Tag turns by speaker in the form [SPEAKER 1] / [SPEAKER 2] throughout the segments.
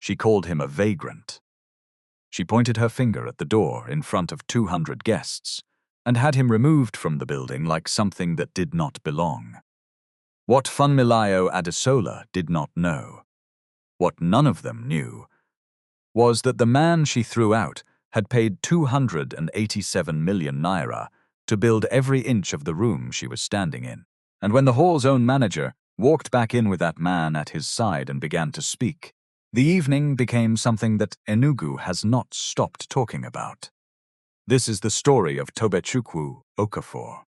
[SPEAKER 1] She called him a vagrant. She pointed her finger at the door in front of 200 guests and had him removed from the building like something that did not belong. What Funmilayo Adesola did not know, what none of them knew, was that the man she threw out had paid 287 million naira to build every inch of the room she was standing in. And when the hall's own manager walked back in with that man at his side and began to speak, the evening became something that Enugu has not stopped talking about. This is the story of Tobechukwu Okafor,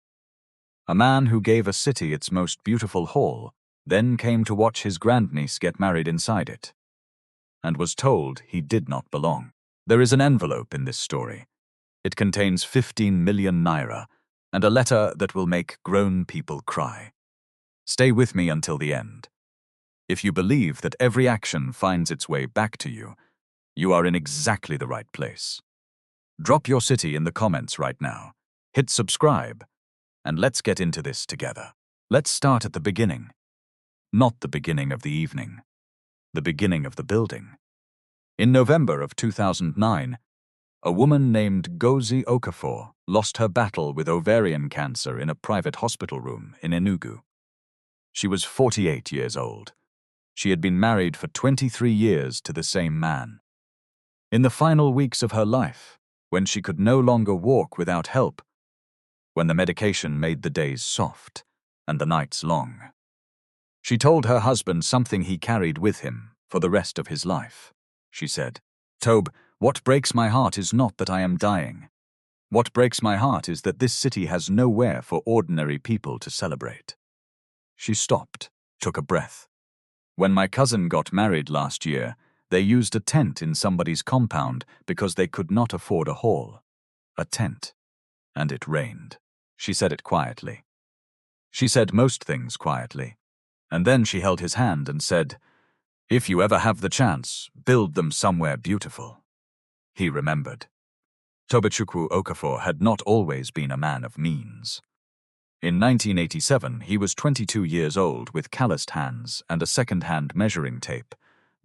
[SPEAKER 1] a man who gave a city its most beautiful hall, then came to watch his grandniece get married inside it, and was told he did not belong. There is an envelope in this story. It contains 15 million naira and a letter that will make grown people cry. Stay with me until the end. If you believe that every action finds its way back to you, you are in exactly the right place. Drop your city in the comments right now, hit subscribe, and let's get into this together. Let's start at the beginning. Not the beginning of the evening, the beginning of the building. In November of 2009, a woman named Ngozi Okafor lost her battle with ovarian cancer in a private hospital room in Enugu. She was 48 years old. She had been married for 23 years to the same man. In the final weeks of her life, when she could no longer walk without help, when the medication made the days soft and the nights long, she told her husband something he carried with him for the rest of his life. She said, "Tobe, what breaks my heart is not that I am dying. What breaks my heart is that this city has nowhere for ordinary people to celebrate." She stopped, took a breath. "When my cousin got married last year, they used a tent in somebody's compound because they could not afford a hall. A tent. And it rained." She said it quietly. She said most things quietly. And then she held his hand and said, "If you ever have the chance, build them somewhere beautiful." He remembered. Tobechukwu Okafor had not always been a man of means. In 1987, he was 22 years old with calloused hands and a second-hand measuring tape,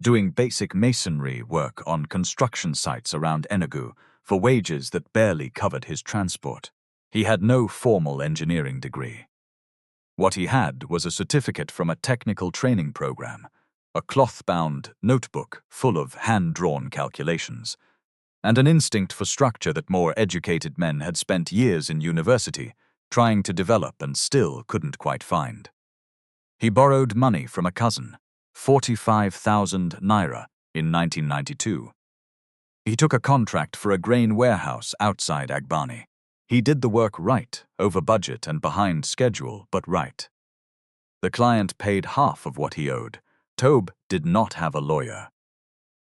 [SPEAKER 1] doing basic masonry work on construction sites around Enugu for wages that barely covered his transport. He had no formal engineering degree. What he had was a certificate from a technical training program, a cloth-bound notebook full of hand-drawn calculations, and an instinct for structure that more educated men had spent years in university trying to develop and still couldn't quite find. He borrowed money from a cousin, 45,000 naira, in 1992. He took a contract for a grain warehouse outside Agbani. He did the work right, over budget and behind schedule, but right. The client paid half of what he owed. Tobe did not have a lawyer.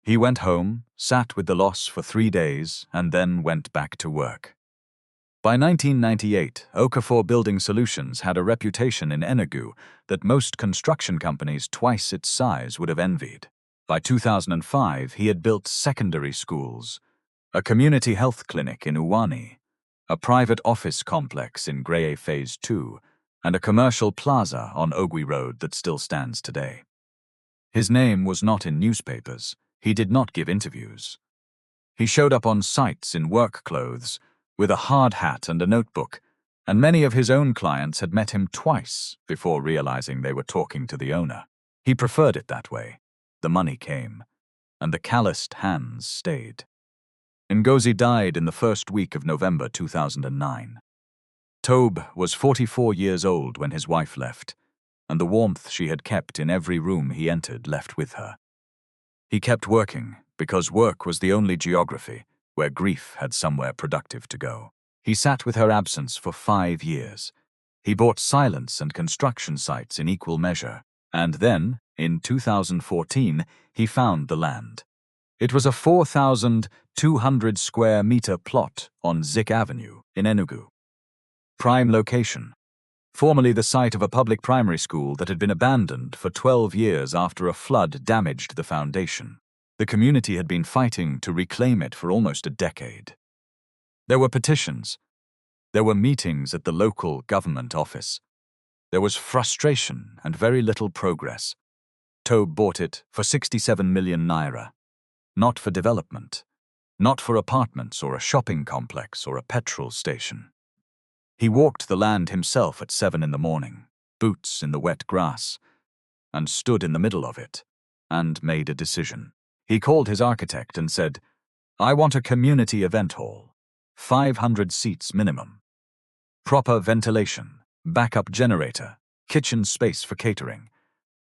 [SPEAKER 1] He went home, sat with the loss for 3 days, and then went back to work. By 1998, Okafor Building Solutions had a reputation in Enugu that most construction companies twice its size would have envied. By 2005, he had built secondary schools, a community health clinic in Uwani, a private office complex in Greye Phase 2, and a commercial plaza on Ogwi Road that still stands today. His name was not in newspapers. He did not give interviews. He showed up on sites in work clothes, with a hard hat and a notebook, and many of his own clients had met him twice before realizing they were talking to the owner. He preferred it that way. The money came, and the calloused hands stayed. Ngozi died in the first week of November 2009. Tobe was 44 years old when his wife left, and the warmth she had kept in every room he entered left with her. He kept working, because work was the only geography where grief had somewhere productive to go. He sat with her absence for 5 years. He bought silence and construction sites in equal measure, and then, in 2014, he found the land. It was a 4,200 square meter plot on Zik Avenue in Enugu. Prime location. Formerly the site of a public primary school that had been abandoned for 12 years after a flood damaged the foundation. The community had been fighting to reclaim it for almost a decade. There were petitions. There were meetings at the local government office. There was frustration and very little progress. Tobe bought it for 67 million naira. not for development, not for apartments or a shopping complex or a petrol station. He walked the land himself at 7 in the morning, boots in the wet grass, and stood in the middle of it, and made a decision. He called his architect and said, "I want a community event hall, 500 seats minimum, proper ventilation, backup generator, kitchen space for catering,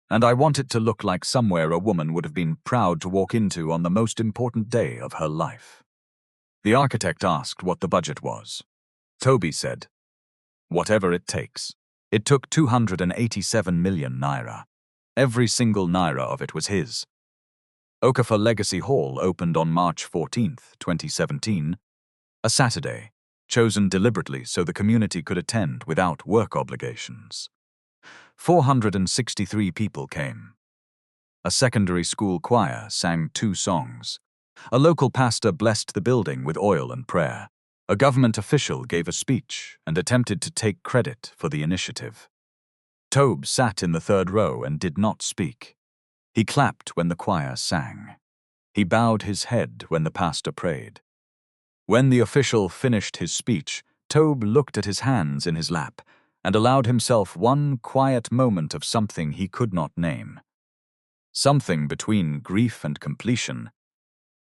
[SPEAKER 1] and I want it to look like somewhere a woman would have been proud to walk into on the most important day of her life." The architect asked what the budget was. Toby said, "Whatever it takes." It took 287 million naira. Every single naira of it was his. Okafor Legacy Hall opened on March 14, 2017, a Saturday, chosen deliberately so the community could attend without work obligations. 463 people came. A secondary school choir sang 2 songs. A local pastor blessed the building with oil and prayer. A government official gave a speech and attempted to take credit for the initiative. Tobe sat in the 3rd row and did not speak. He clapped when the choir sang. He bowed his head when the pastor prayed. When the official finished his speech, Tobe looked at his hands in his lap and allowed himself one quiet moment of something he could not name. Something between grief and completion.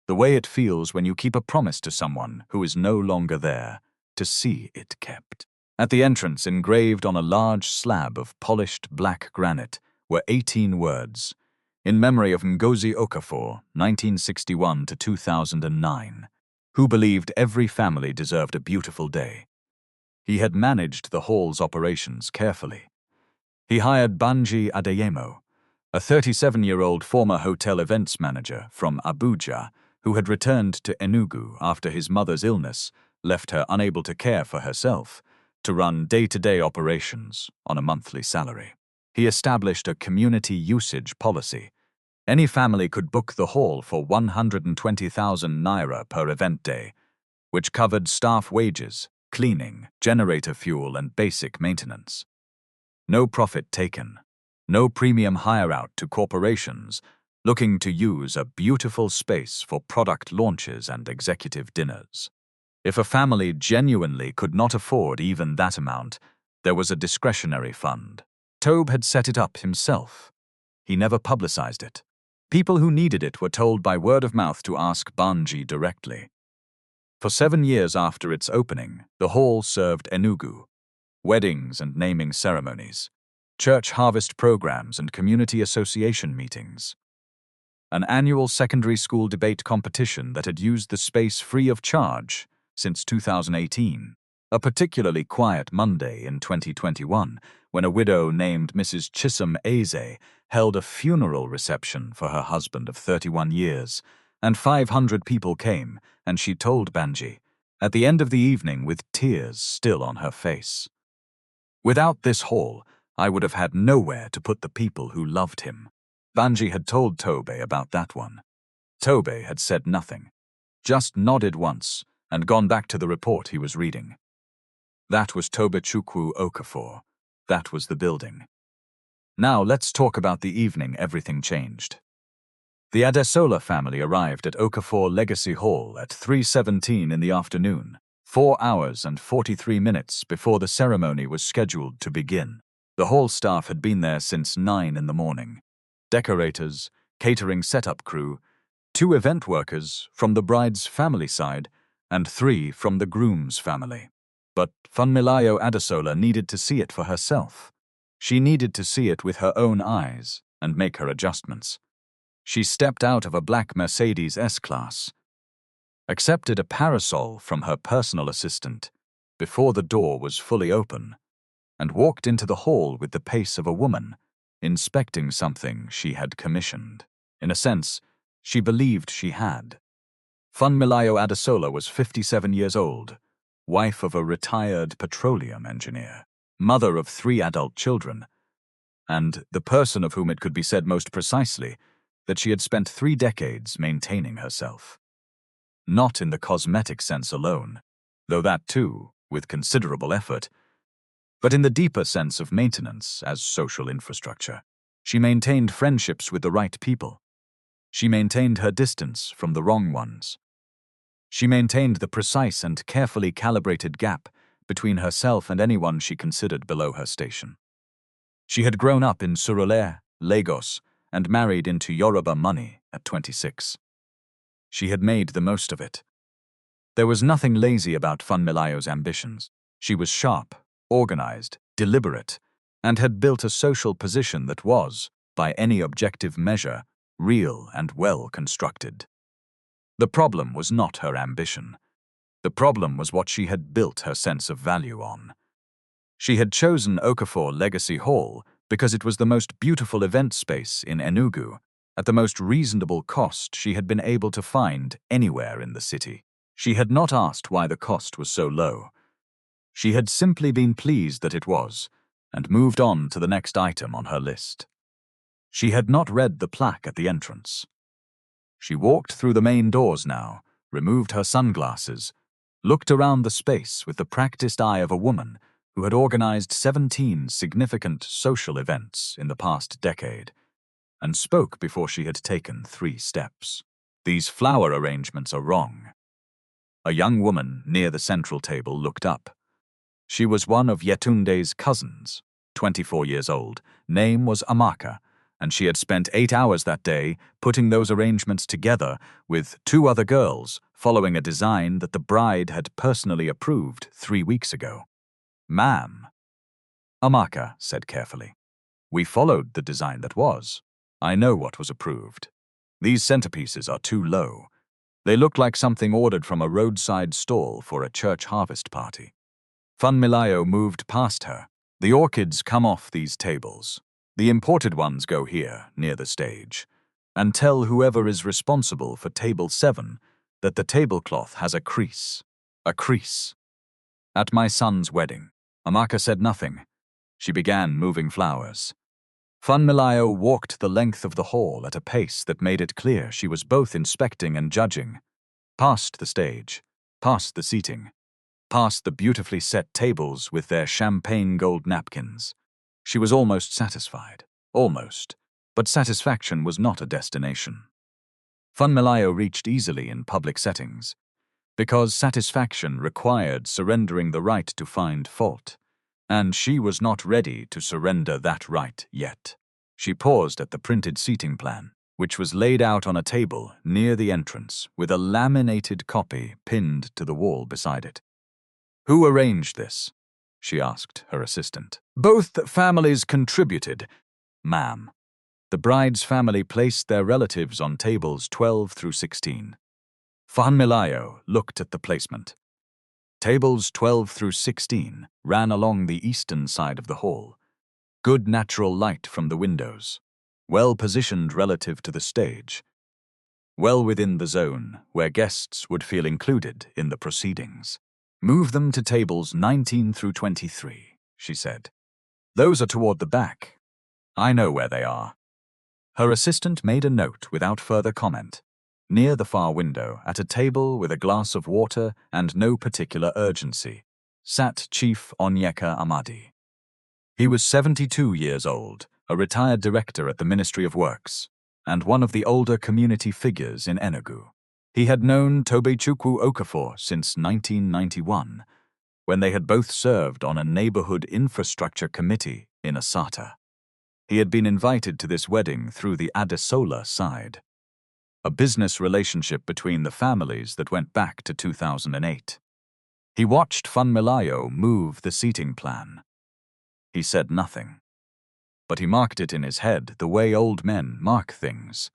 [SPEAKER 1] The way it feels when you keep a promise to someone who is no longer there to see it kept. At the entrance, engraved on a large slab of polished black granite, were 18 words, in memory of Ngozi Okafor, 1961 to 2009, who believed every family deserved a beautiful day. He had managed the hall's operations carefully. He hired Banji Adeyemo, a 37-year-old former hotel events manager from Abuja, who had returned to Enugu after his mother's illness left her unable to care for herself, to run day-to-day operations on a monthly salary. He established a community usage policy. Any family could book the hall for 120,000 naira per event day, which covered staff wages, cleaning, generator fuel, and basic maintenance. No profit taken. No premium hire out to corporations looking to use a beautiful space for product launches and executive dinners. If a family genuinely could not afford even that amount, there was a discretionary fund. Tobe had set it up himself. He never publicized it. People who needed it were told by word of mouth to ask Banji directly. For 7 years after its opening, the hall served Enugu, weddings and naming ceremonies, church harvest programs and community association meetings. An annual secondary school debate competition that had used the space free of charge since 2018. A particularly quiet Monday in 2021, when a widow named Mrs. Chisom Eze held a funeral reception for her husband of 31 years, and 500 people came, and she told Banji, at the end of the evening with tears still on her face, "Without this hall, I would have had nowhere to put the people who loved him." Banji had told Tobe about that one. Tobe had said nothing, just nodded once and gone back to the report he was reading. That was Tobechukwu Okafor. That was the building. Now let's talk about the evening everything changed. The Adesola family arrived at Okafor Legacy Hall at 3:17 in the afternoon, 4 hours and 43 minutes before the ceremony was scheduled to begin. The hall staff had been there since 9 in the morning. Decorators, catering setup crew, 2 event workers from the bride's family side, and 3 from the groom's family. But Funmilayo Adesola needed to see it for herself. She needed to see it with her own eyes and make her adjustments. She stepped out of a black Mercedes S-Class, accepted a parasol from her personal assistant before the door was fully open, and walked into the hall with the pace of a woman, inspecting something she had commissioned. In a sense, she believed she had. Funmilayo Adesola was 57 years old, wife of a retired petroleum engineer, mother of 3 adult children, and the person of whom it could be said most precisely that she had spent 3 decades maintaining herself. Not in the cosmetic sense alone, though that too, with considerable effort, but in the deeper sense of maintenance as social infrastructure. She maintained friendships with the right people. She maintained her distance from the wrong ones. She maintained the precise and carefully calibrated gap between herself and anyone she considered below her station. She had grown up in Surulere, Lagos, and married into Yoruba money at 26. She had made the most of it. There was nothing lazy about Funmilayo's ambitions. She was sharp, organized, deliberate, and had built a social position that was, by any objective measure, real and well constructed. The problem was not her ambition. The problem was what she had built her sense of value on. She had chosen Okafor Legacy Hall because it was the most beautiful event space in Enugu, at the most reasonable cost she had been able to find anywhere in the city. She had not asked why the cost was so low. She had simply been pleased that it was, and moved on to the next item on her list. She had not read the plaque at the entrance. She walked through the main doors now, removed her sunglasses, looked around the space with the practiced eye of a woman who had organized 17 significant social events in the past decade, and spoke before she had taken 3 steps. These flower arrangements are wrong. A young woman near the central table looked up. She was one of Yetunde's cousins, 24 years old. Name was Amaka, and she had spent 8 hours that day putting those arrangements together with 2 other girls, following a design that the bride had personally approved 3 weeks ago. "Ma'am," Amaka said carefully, "we followed the design that was. I know what was approved. These centerpieces are too low. They look like something ordered from a roadside stall for a church harvest party." Funmilayo moved past her. "The orchids come off these tables. The imported ones go here, near the stage. And tell whoever is responsible for table 7 that the tablecloth has a crease. A crease." At my son's wedding, Amaka said nothing. She began moving flowers. Funmilayo walked the length of the hall at a pace that made it clear she was both inspecting and judging. Past the stage, past the seating, past the beautifully set tables with their champagne gold napkins. She was almost satisfied. Almost. But satisfaction was not a destination. Funmilayo reached easily in public settings, because satisfaction required surrendering the right to find fault, and she was not ready to surrender that right yet. She paused at the printed seating plan, which was laid out on a table near the entrance with a laminated copy pinned to the wall beside it. "Who arranged this?" she asked her assistant. "Both families contributed, ma'am." The bride's family placed their relatives on tables 12 through 16. Funmilayo looked at the placement. Tables 12 through 16 ran along the eastern side of the hall. Good natural light from the windows. Well positioned relative to the stage. Well within the zone where guests would feel included in the proceedings. "Move them to tables 19 through 23, she said. "Those are toward the back. I know where they are." Her assistant made a note without further comment. Near the far window, at a table with a glass of water and no particular urgency, sat Chief Onyeka Amadi. He was 72 years old, a retired director at the Ministry of Works, and one of the older community figures in Enugu. He had known Tobechukwu Okafor since 1991, when they had both served on a neighborhood infrastructure committee in Asata. He had been invited to this wedding through the Adesola side, a business relationship between the families that went back to 2008. He watched Funmilayo move the seating plan. He said nothing, but he marked it in his head the way old men mark things,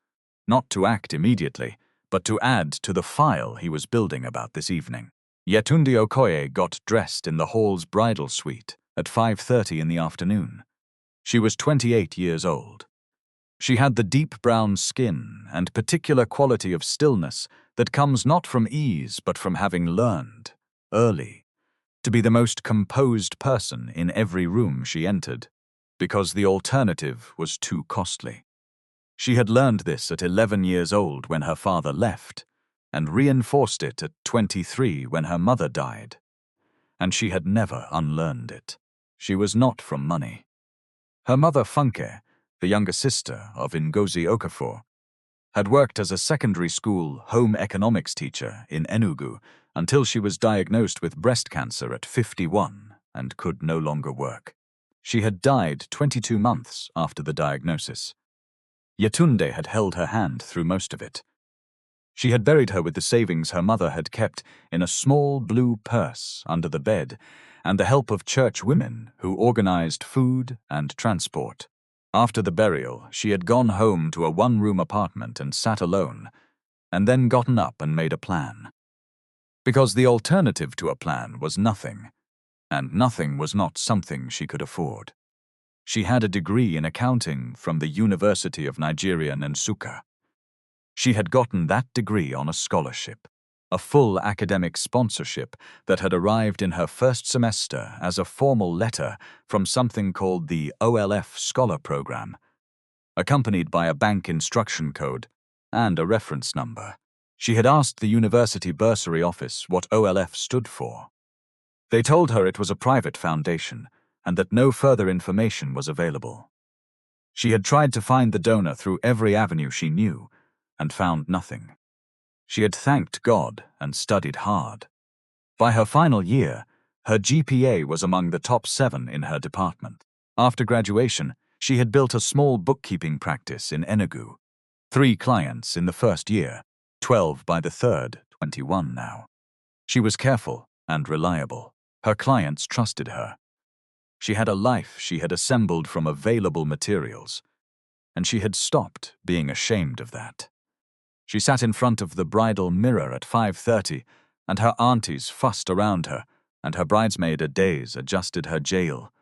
[SPEAKER 1] not to act immediately, but to add to the file he was building about this evening. Yetunde Okoye got dressed in the hall's bridal suite at 5:30 in the afternoon. She was 28 years old. She had the deep brown skin and particular quality of stillness that comes not from ease but from having learned, early, to be the most composed person in every room she entered, because the alternative was too costly. She had learned this at 11 years old when her father left, and reinforced it at 23 when her mother died. And she had never unlearned it. She was not from money. Her mother Funke, the younger sister of Ngozi Okafor, had worked as a secondary school home economics teacher in Enugu until she was diagnosed with breast cancer at 51 and could no longer work. She had died 22 months after the diagnosis. Yetunde had held her hand through most of it. She had buried her with the savings her mother had kept in a small blue purse under the bed and the help of church women who organized food and transport. After the burial, she had gone home to a one-room apartment and sat alone, and then gotten up and made a plan. Because the alternative to a plan was nothing, and nothing was not something she could afford. She had a degree in accounting from the University of Nigeria, Nsukka. She had gotten that degree on a scholarship, a full academic sponsorship that had arrived in her first semester as a formal letter from something called the OLF Scholar Program, accompanied by a bank instruction code and a reference number. She had asked the university bursary office what OLF stood for. They told her it was a private foundation and that no further information was available. She had tried to find the donor through every avenue she knew and found nothing. She had thanked God and studied hard. By her final year, her GPA was among the top 7 in her department. After graduation, she had built a small bookkeeping practice in Enugu. 3 clients in the first year, 12 by the third, 21 now. She was careful and reliable. Her clients trusted her. She had a life she had assembled from available materials, and she had stopped being ashamed of that. She sat in front of the bridal mirror at 5:30, and her aunties fussed around her, and her bridesmaid Adaze adjusted her jail.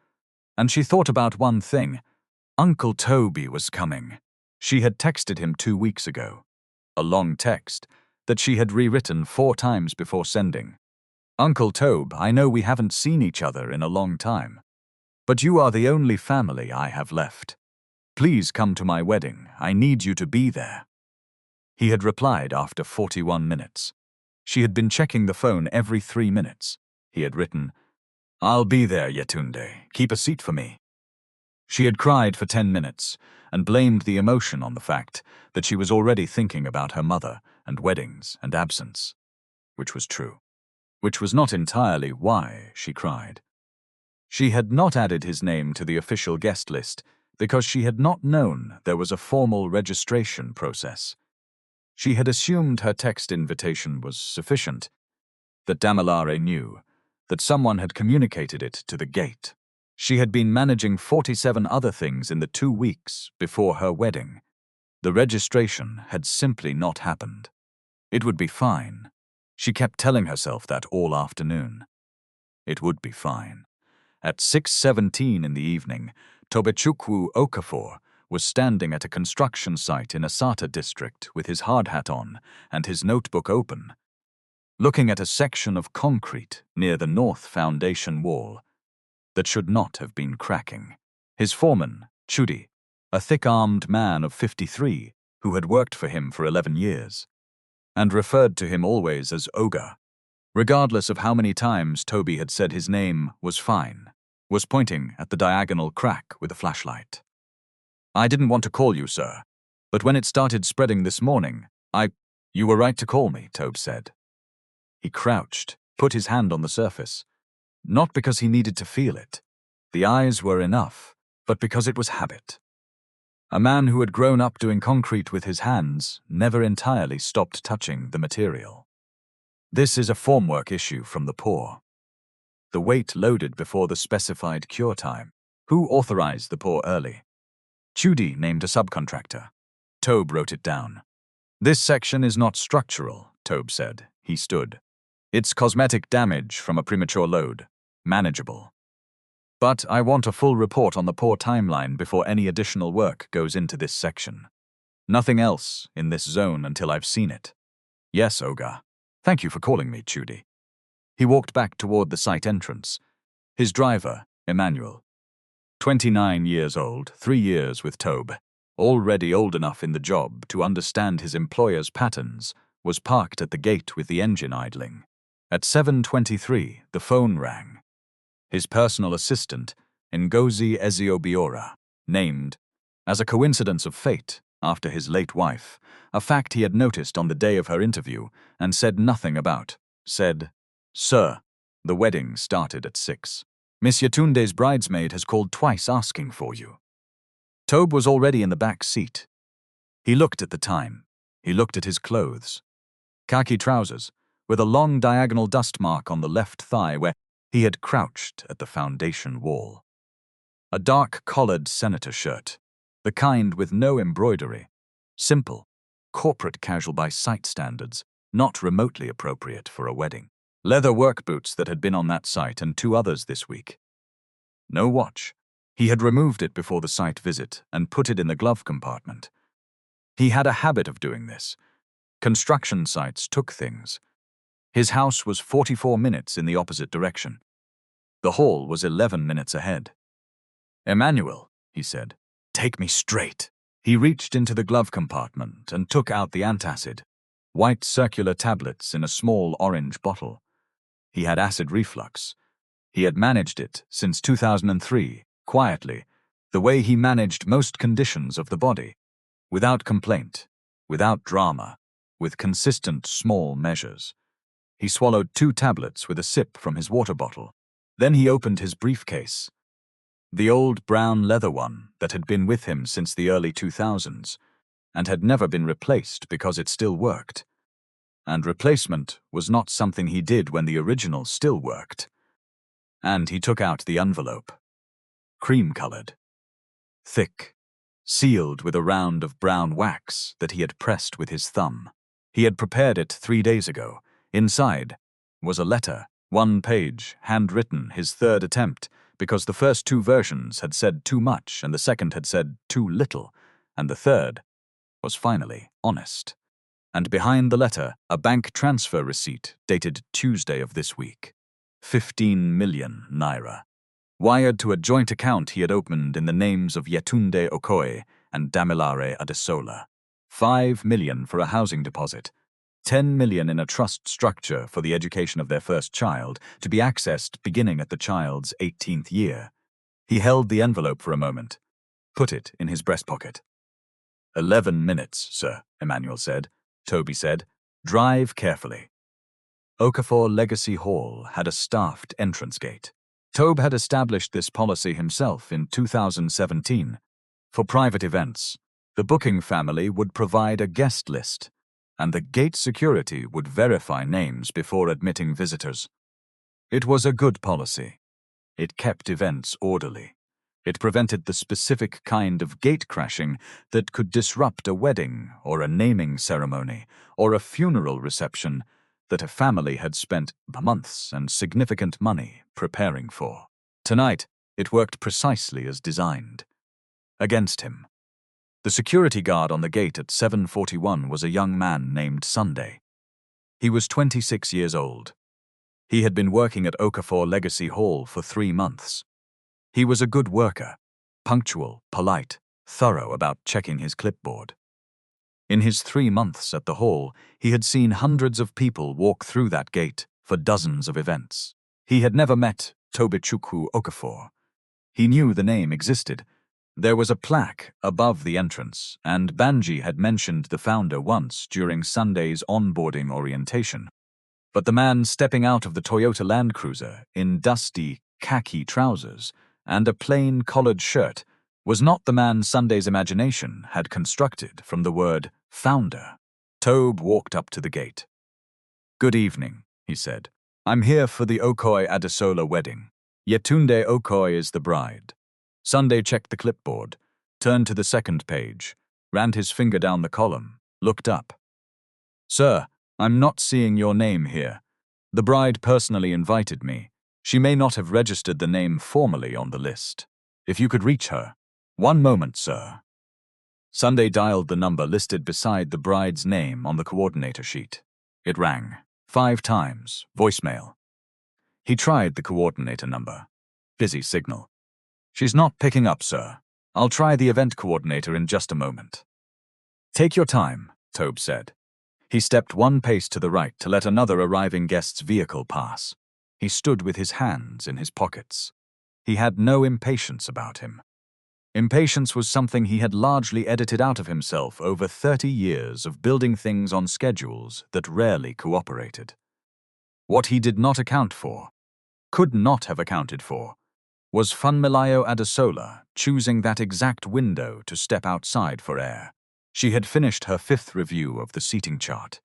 [SPEAKER 1] And she thought about one thing. Uncle Toby was coming. She had texted him 2 weeks ago. A long text that she had rewritten 4 times before sending. Uncle Tobe, I know we haven't seen each other in a long time, but you are the only family I have left. Please come to my wedding. I need you to be there. He had replied after 41 minutes. She had been checking the phone every 3 minutes. He had written, I'll be there, Yetunde. Keep a seat for me. She had cried for 10 minutes and blamed the emotion on the fact that she was already thinking about her mother and weddings and absence, which was true, which was not entirely why she cried. She had not added his name to the official guest list because she had not known there was a formal registration process. She had assumed her text invitation was sufficient, that Damilare knew, that someone had communicated it to the gate. She had been managing 47 other things in the 2 weeks before her wedding. The registration had simply not happened. It would be fine. She kept telling herself that all afternoon. It would be fine. At 6:17 in the evening, Tobechukwu Okafor was standing at a construction site in Asata district with his hard hat on and his notebook open, looking at a section of concrete near the north foundation wall that should not have been cracking. His foreman, Chudi, a thick-armed man of 53 who had worked for him for 11 years, and referred to him always as Oga, regardless of how many times Toby had said his name was fine, was pointing at the diagonal crack with a flashlight. I didn't want to call you, sir, but when it started spreading this morning, You were right to call me, Tobe said. He crouched, put his hand on the surface, not because he needed to feel it. The eyes were enough, but because it was habit. A man who had grown up doing concrete with his hands never entirely stopped touching the material. This is a formwork issue from the pour. The weight loaded before the specified cure time. Who authorized the pour early? Chudi named a subcontractor. Tobe wrote it down. This section is not structural, Tobe said. He stood. It's cosmetic damage from a premature load. Manageable. But I want a full report on the pour timeline before any additional work goes into this section. Nothing else in this zone until I've seen it. Yes, Oga. Thank you for calling me, Chudi. He walked back toward the site entrance. His driver, Emmanuel, 29 years old, 3 years with Tobe, already old enough in the job to understand his employer's patterns, was parked at the gate with the engine idling. At 7:23, the phone rang. His personal assistant, Ngozi Eziobiora, named, as a coincidence of fate, after his late wife, a fact he had noticed on the day of her interview and said nothing about. Said, "Sir, the wedding started at 6. Miss Yetunde's bridesmaid has called twice asking for you." Tobe was already in the back seat. He looked at the time. He looked at his clothes. Khaki trousers, with a long diagonal dust mark on the left thigh where he had crouched at the foundation wall. A dark collared senator shirt, the kind with no embroidery, simple, corporate casual by site standards, not remotely appropriate for a wedding. Leather work boots that had been on that site and 2 others this week. No watch. He had removed it before the site visit and put it in the glove compartment. He had a habit of doing this. Construction sites took things. His house was 44 minutes in the opposite direction. The hall was 11 minutes ahead. "Emmanuel," he said, "take me straight." He reached into the glove compartment and took out the antacid, white circular tablets in a small orange bottle. He had acid reflux. He had managed it since 2003, quietly, the way he managed most conditions of the body, without complaint, without drama, with consistent small measures. He swallowed 2 tablets with a sip from his water bottle. Then he opened his briefcase, the old brown leather one that had been with him since the early 2000s, and had never been replaced because it still worked. And replacement was not something he did when the original still worked. And he took out the envelope. Cream-colored. Thick. Sealed with a round of brown wax that he had pressed with his thumb. He had prepared it 3 days ago. Inside was a letter, 1 page, handwritten, his 3rd attempt, because the first 2 versions had said too much and the second had said too little, and the third was finally honest. And behind the letter, a bank transfer receipt dated Tuesday of this week. 15 million naira. Wired to a joint account he had opened in the names of Yetunde Okoye and Damilare Adesola. 5 million for a housing deposit. 10 million in a trust structure for the education of their first child, to be accessed beginning at the child's 18th year. He held the envelope for a moment, put it in his breast pocket. 11 minutes, sir, Emmanuel said. Toby said, "Drive carefully." Okafor Legacy Hall had a staffed entrance gate. Tobe had established this policy himself in 2017. For private events, the booking family would provide a guest list, and the gate security would verify names before admitting visitors. It was a good policy. It kept events orderly. It prevented the specific kind of gate crashing that could disrupt a wedding or a naming ceremony or a funeral reception that a family had spent months and significant money preparing for. Tonight, it worked precisely as designed. Against him. The security guard on the gate at 7:41 was a young man named Sunday. He was 26 years old. He had been working at Okafor Legacy Hall for 3 months. He was a good worker, punctual, polite, thorough about checking his clipboard. In his 3 months at the hall, he had seen hundreds of people walk through that gate for dozens of events. He had never met Tobichukwu Okafor. He knew the name existed. There was a plaque above the entrance, and Banji had mentioned the founder once during Sunday's onboarding orientation. But the man stepping out of the Toyota Land Cruiser in dusty khaki trousers and a plain collared shirt was not the man Sunday's imagination had constructed from the word founder. Tobe walked up to the gate. "Good evening," he said. "I'm here for the Okoye Adesola wedding. Yetunde Okoye is the bride." Sunday checked the clipboard, turned to the 2nd page, ran his finger down the column, looked up. "Sir, I'm not seeing your name here. The bride personally invited me. She may not have registered the name formally on the list. If you could reach her." "1 moment, sir." Sunday dialed the number listed beside the bride's name on the coordinator sheet. It rang 5 times, voicemail. He tried the coordinator number. Busy signal. "She's not picking up, sir. I'll try the event coordinator in just a moment." "Take your time," Tobe said. He stepped 1 pace to the right to let another arriving guest's vehicle pass. He stood with his hands in his pockets. He had no impatience about him. Impatience was something he had largely edited out of himself over 30 years of building things on schedules that rarely cooperated. What he did not account for, could not have accounted for, was Funmilayo Adesola choosing that exact window to step outside for air. She had finished her 5th review of the seating chart.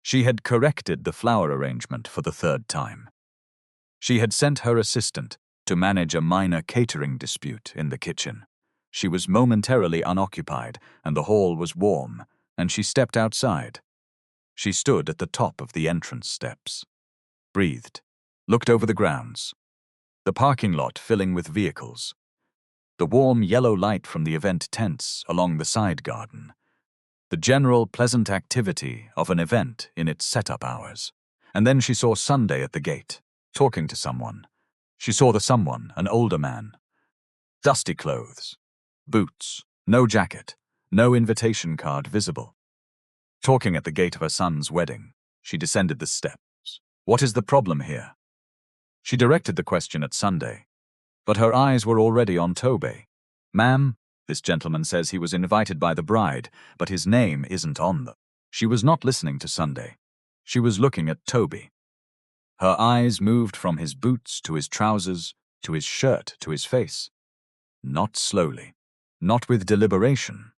[SPEAKER 1] She had corrected the flower arrangement for the 3rd time. She had sent her assistant to manage a minor catering dispute in the kitchen. She was momentarily unoccupied, and the hall was warm, and she stepped outside. She stood at the top of the entrance steps, breathed, looked over the grounds, the parking lot filling with vehicles, the warm yellow light from the event tents along the side garden, the general pleasant activity of an event in its setup hours. And then she saw Sunday at the gate, talking to someone. She saw the someone, an older man. Dusty clothes, boots, no jacket, no invitation card visible. Talking at the gate of her son's wedding, she descended the steps. What is the problem here? She directed the question at Sunday, but her eyes were already on Tobe. Ma'am, this gentleman says he was invited by the bride, but his name isn't on them. She was not listening to Sunday. She was looking at Toby. Her eyes moved from his boots to his trousers, to his shirt, to his face. Not slowly, not with deliberation,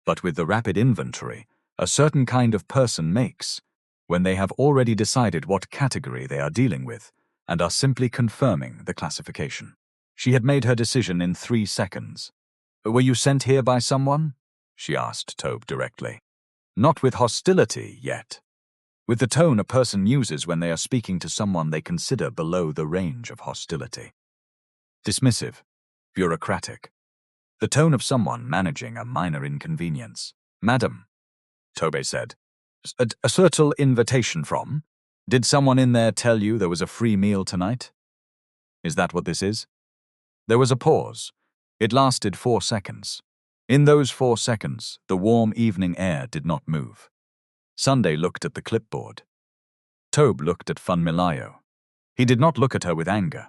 [SPEAKER 1] but with the rapid inventory a certain kind of person makes when they have already decided what category they are dealing with and are simply confirming the classification. She had made her decision in 3 seconds. Were you sent here by someone? She asked Tobe directly. Not with hostility yet. With the tone a person uses when they are speaking to someone they consider below the range of hostility. Dismissive, bureaucratic. The tone of someone managing a minor inconvenience. Madam, Tobe said. A certain invitation from? Did someone in there tell you there was a free meal tonight? Is that what this is? There was a pause. It lasted 4 seconds. In those 4 seconds, the warm evening air did not move. Sunday looked at the clipboard. Tobe looked at Funmilayo. He did not look at her with anger.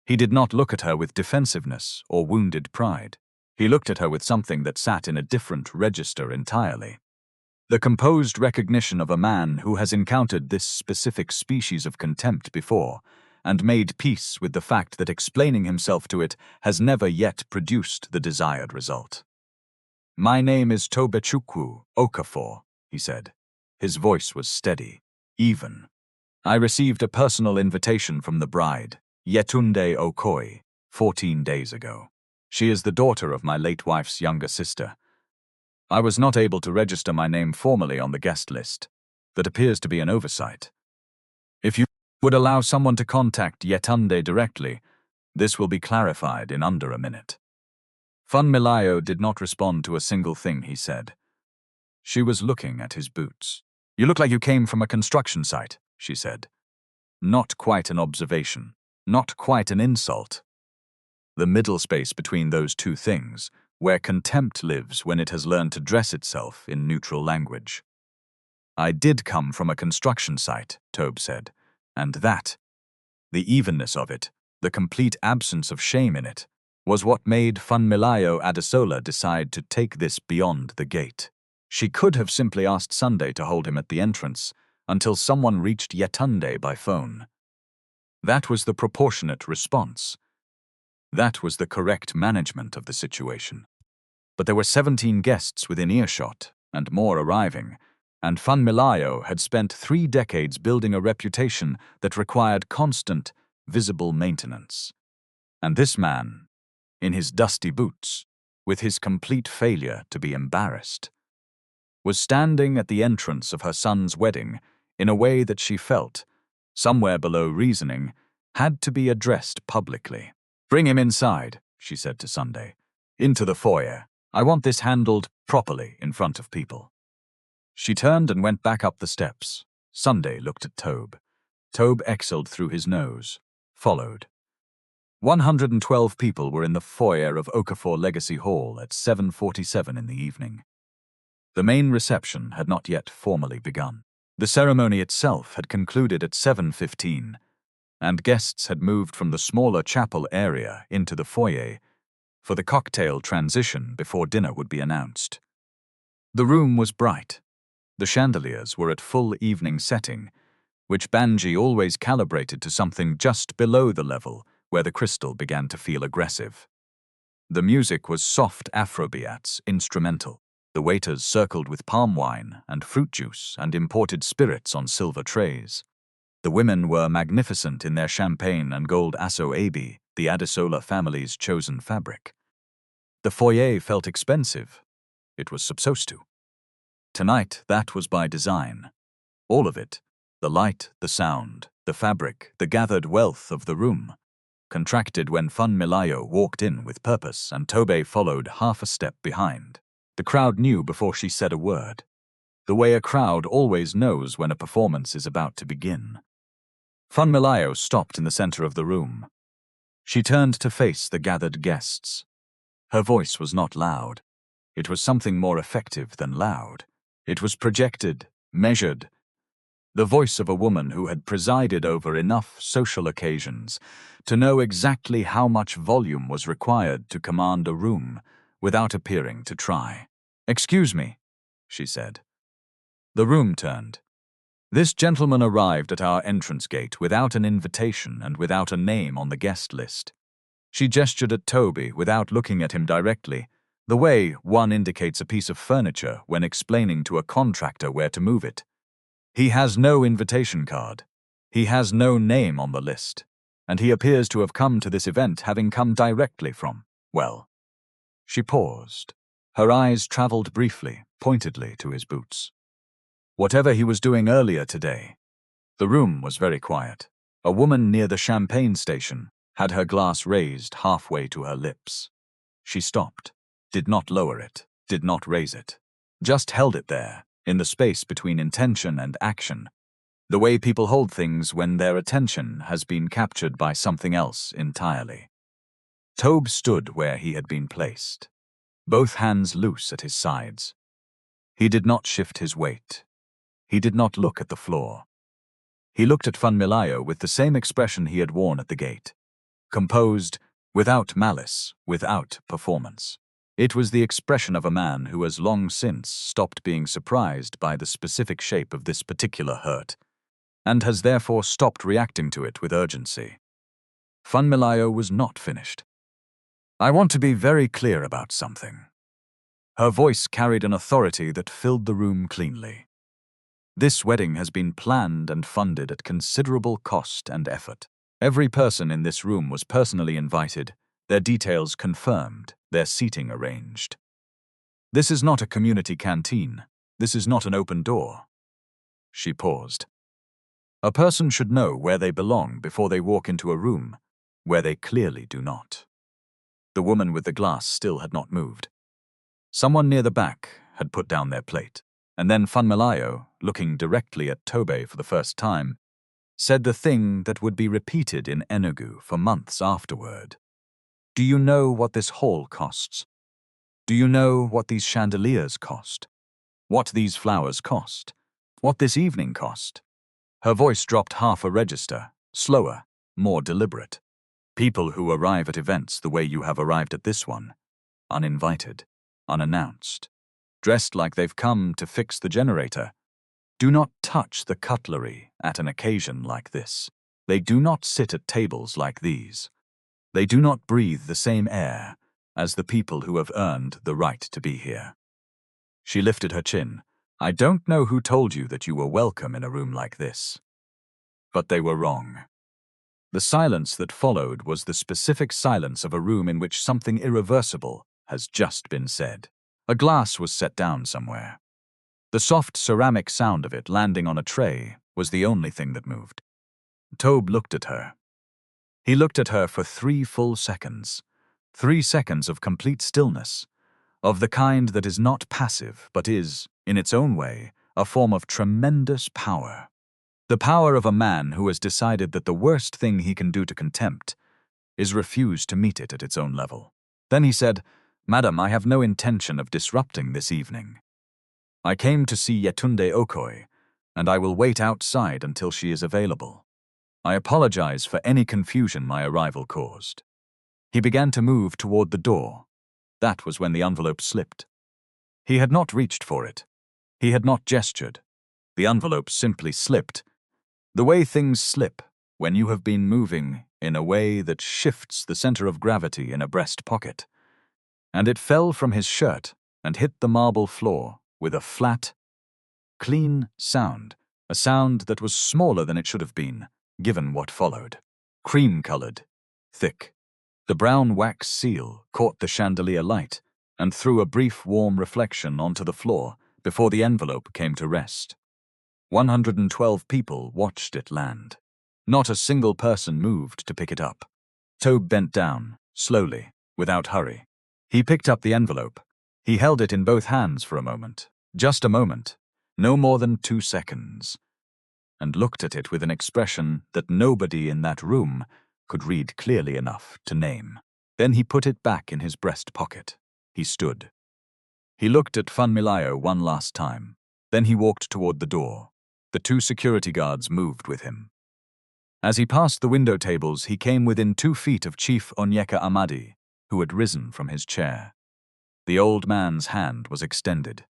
[SPEAKER 1] He did not look at her with defensiveness or wounded pride. He looked at her with something that sat in a different register entirely. The composed recognition of a man who has encountered this specific species of contempt before and made peace with the fact that explaining himself to it has never yet produced the desired result. My name is Tobechukwu Okafor, he said. His voice was steady, even. I received a personal invitation from the bride, Yetunde Okoye, 14 days ago. She is the daughter of my late wife's younger sister. I was not able to register my name formally on the guest list. That appears to be an oversight. If you would allow someone to contact Yetunde directly, this will be clarified in under a minute. Funmilayo did not respond to a single thing he said. She was looking at his boots. You look like you came from a construction site, she said. Not quite an observation, not quite an insult. The middle space between those two things, where contempt lives when it has learned to dress itself in neutral language. I did come from a construction site, Tobe said, and that, the evenness of it, the complete absence of shame in it, was what made Funmilayo Adesola decide to take this beyond the gate. She could have simply asked Sunday to hold him at the entrance until someone reached Yetunde by phone. That was the proportionate response. That was the correct management of the situation. But there were 17 guests within earshot, and more arriving, and Funmilayo had spent 3 decades building a reputation that required constant, visible maintenance. And this man, in his dusty boots, with his complete failure to be embarrassed, was standing at the entrance of her son's wedding in a way that she felt, somewhere below reasoning, had to be addressed publicly. Bring him inside, she said to Sunday. Into the foyer. I want this handled properly in front of people. She turned and went back up the steps. Sunday looked at Tobe. Tobe exhaled through his nose, followed. 112 people were in the foyer of Okafor Legacy Hall at 7:47 in the evening. The main reception had not yet formally begun. The ceremony itself had concluded at 7:15, and guests had moved from the smaller chapel area into the foyer for the cocktail transition before dinner would be announced. The room was bright. The chandeliers were at full evening setting, which Banji always calibrated to something just below the level where the crystal began to feel aggressive. The music was soft Afrobeats, instrumental. The waiters circled with palm wine and fruit juice and imported spirits on silver trays. The women were magnificent in their champagne and gold aso-ebi, the Adesola family's chosen fabric. The foyer felt expensive. It was supposed to. Tonight, that was by design. All of it, the light, the sound, the fabric, the gathered wealth of the room, contracted when Fun Milayo walked in with purpose and Tobe followed half a step behind. The crowd knew before she said a word. The way a crowd always knows when a performance is about to begin. Fun Milayo stopped in the center of the room. She turned to face the gathered guests. Her voice was not loud. It was something more effective than loud. It was projected, measured. The voice of a woman who had presided over enough social occasions to know exactly how much volume was required to command a room without appearing to try. "Excuse me," she said. The room turned. "This gentleman arrived at our entrance gate without an invitation and without a name on the guest list." She gestured at Toby without looking at him directly, the way one indicates a piece of furniture when explaining to a contractor where to move it. "He has no invitation card. He has no name on the list. And he appears to have come to this event having come directly from, well." She paused. Her eyes traveled briefly, pointedly to his boots. Whatever he was doing earlier today. The room was very quiet. A woman near the champagne station had her glass raised halfway to her lips. She stopped, did not lower it, did not raise it, just held it there, in the space between intention and action, the way people hold things when their attention has been captured by something else entirely. Tobe stood where he had been placed, both hands loose at his sides. He did not shift his weight. He did not look at the floor. He looked at Fun Milayo with the same expression he had worn at the gate. Composed, without malice, without performance. It was the expression of a man who has long since stopped being surprised by the specific shape of this particular hurt, and has therefore stopped reacting to it with urgency. Fun Milayo was not finished. "I want to be very clear about something." Her voice carried an authority that filled the room cleanly. "This wedding has been planned and funded at considerable cost and effort. Every person in this room was personally invited, their details confirmed, their seating arranged. This is not a community canteen. This is not an open door." She paused. "A person should know where they belong before they walk into a room where they clearly do not." The woman with the glass still had not moved. Someone near the back had put down their plate, and then Fun Milayo, looking directly at Tobe for the first time, said the thing that would be repeated in Enugu for months afterward. "Do you know what this hall costs? Do you know what these chandeliers cost? What these flowers cost? What this evening cost?" Her voice dropped half a register, slower, more deliberate. "People who arrive at events the way you have arrived at this one, uninvited, unannounced, dressed like they've come to fix the generator, do not touch the cutlery at an occasion like this. They do not sit at tables like these. They do not breathe the same air as the people who have earned the right to be here." She lifted her chin. "I don't know who told you that you were welcome in a room like this." But they were wrong. The silence that followed was the specific silence of a room in which something irreversible has just been said. A glass was set down somewhere. The soft ceramic sound of it landing on a tray was the only thing that moved. Tobe looked at her. He looked at her for 3 full seconds. 3 seconds of complete stillness, of the kind that is not passive but is, in its own way, a form of tremendous power. The power of a man who has decided that the worst thing he can do to contempt is refuse to meet it at its own level. Then he said, "Madam, I have no intention of disrupting this evening. I came to see Yetunde Okoye, and I will wait outside until she is available. I apologize for any confusion my arrival caused." He began to move toward the door, That was when the envelope slipped. He had not reached for it. He had not gestured. The envelope simply slipped. The way things slip when you have been moving in a way that shifts the center of gravity in a breast pocket. And it fell from his shirt and hit the marble floor with a flat, clean sound, a sound that was smaller than it should have been, given what followed. Cream-colored, thick. The brown wax seal caught the chandelier light and threw a brief warm reflection onto the floor before the envelope came to rest. 112 people watched it land. Not a single person moved to pick it up. Tobe bent down, slowly, without hurry. He picked up the envelope. He held it in both hands for a moment, just a moment, no more than 2 seconds, and looked at it with an expression that nobody in that room could read clearly enough to name. Then he put it back in his breast pocket. He stood. He looked at Funmilayo one last time. Then he walked toward the door. The 2 security guards moved with him. As he passed the window tables, he came within 2 feet of Chief Onyeka Amadi, who had risen from his chair. The old man's hand was extended.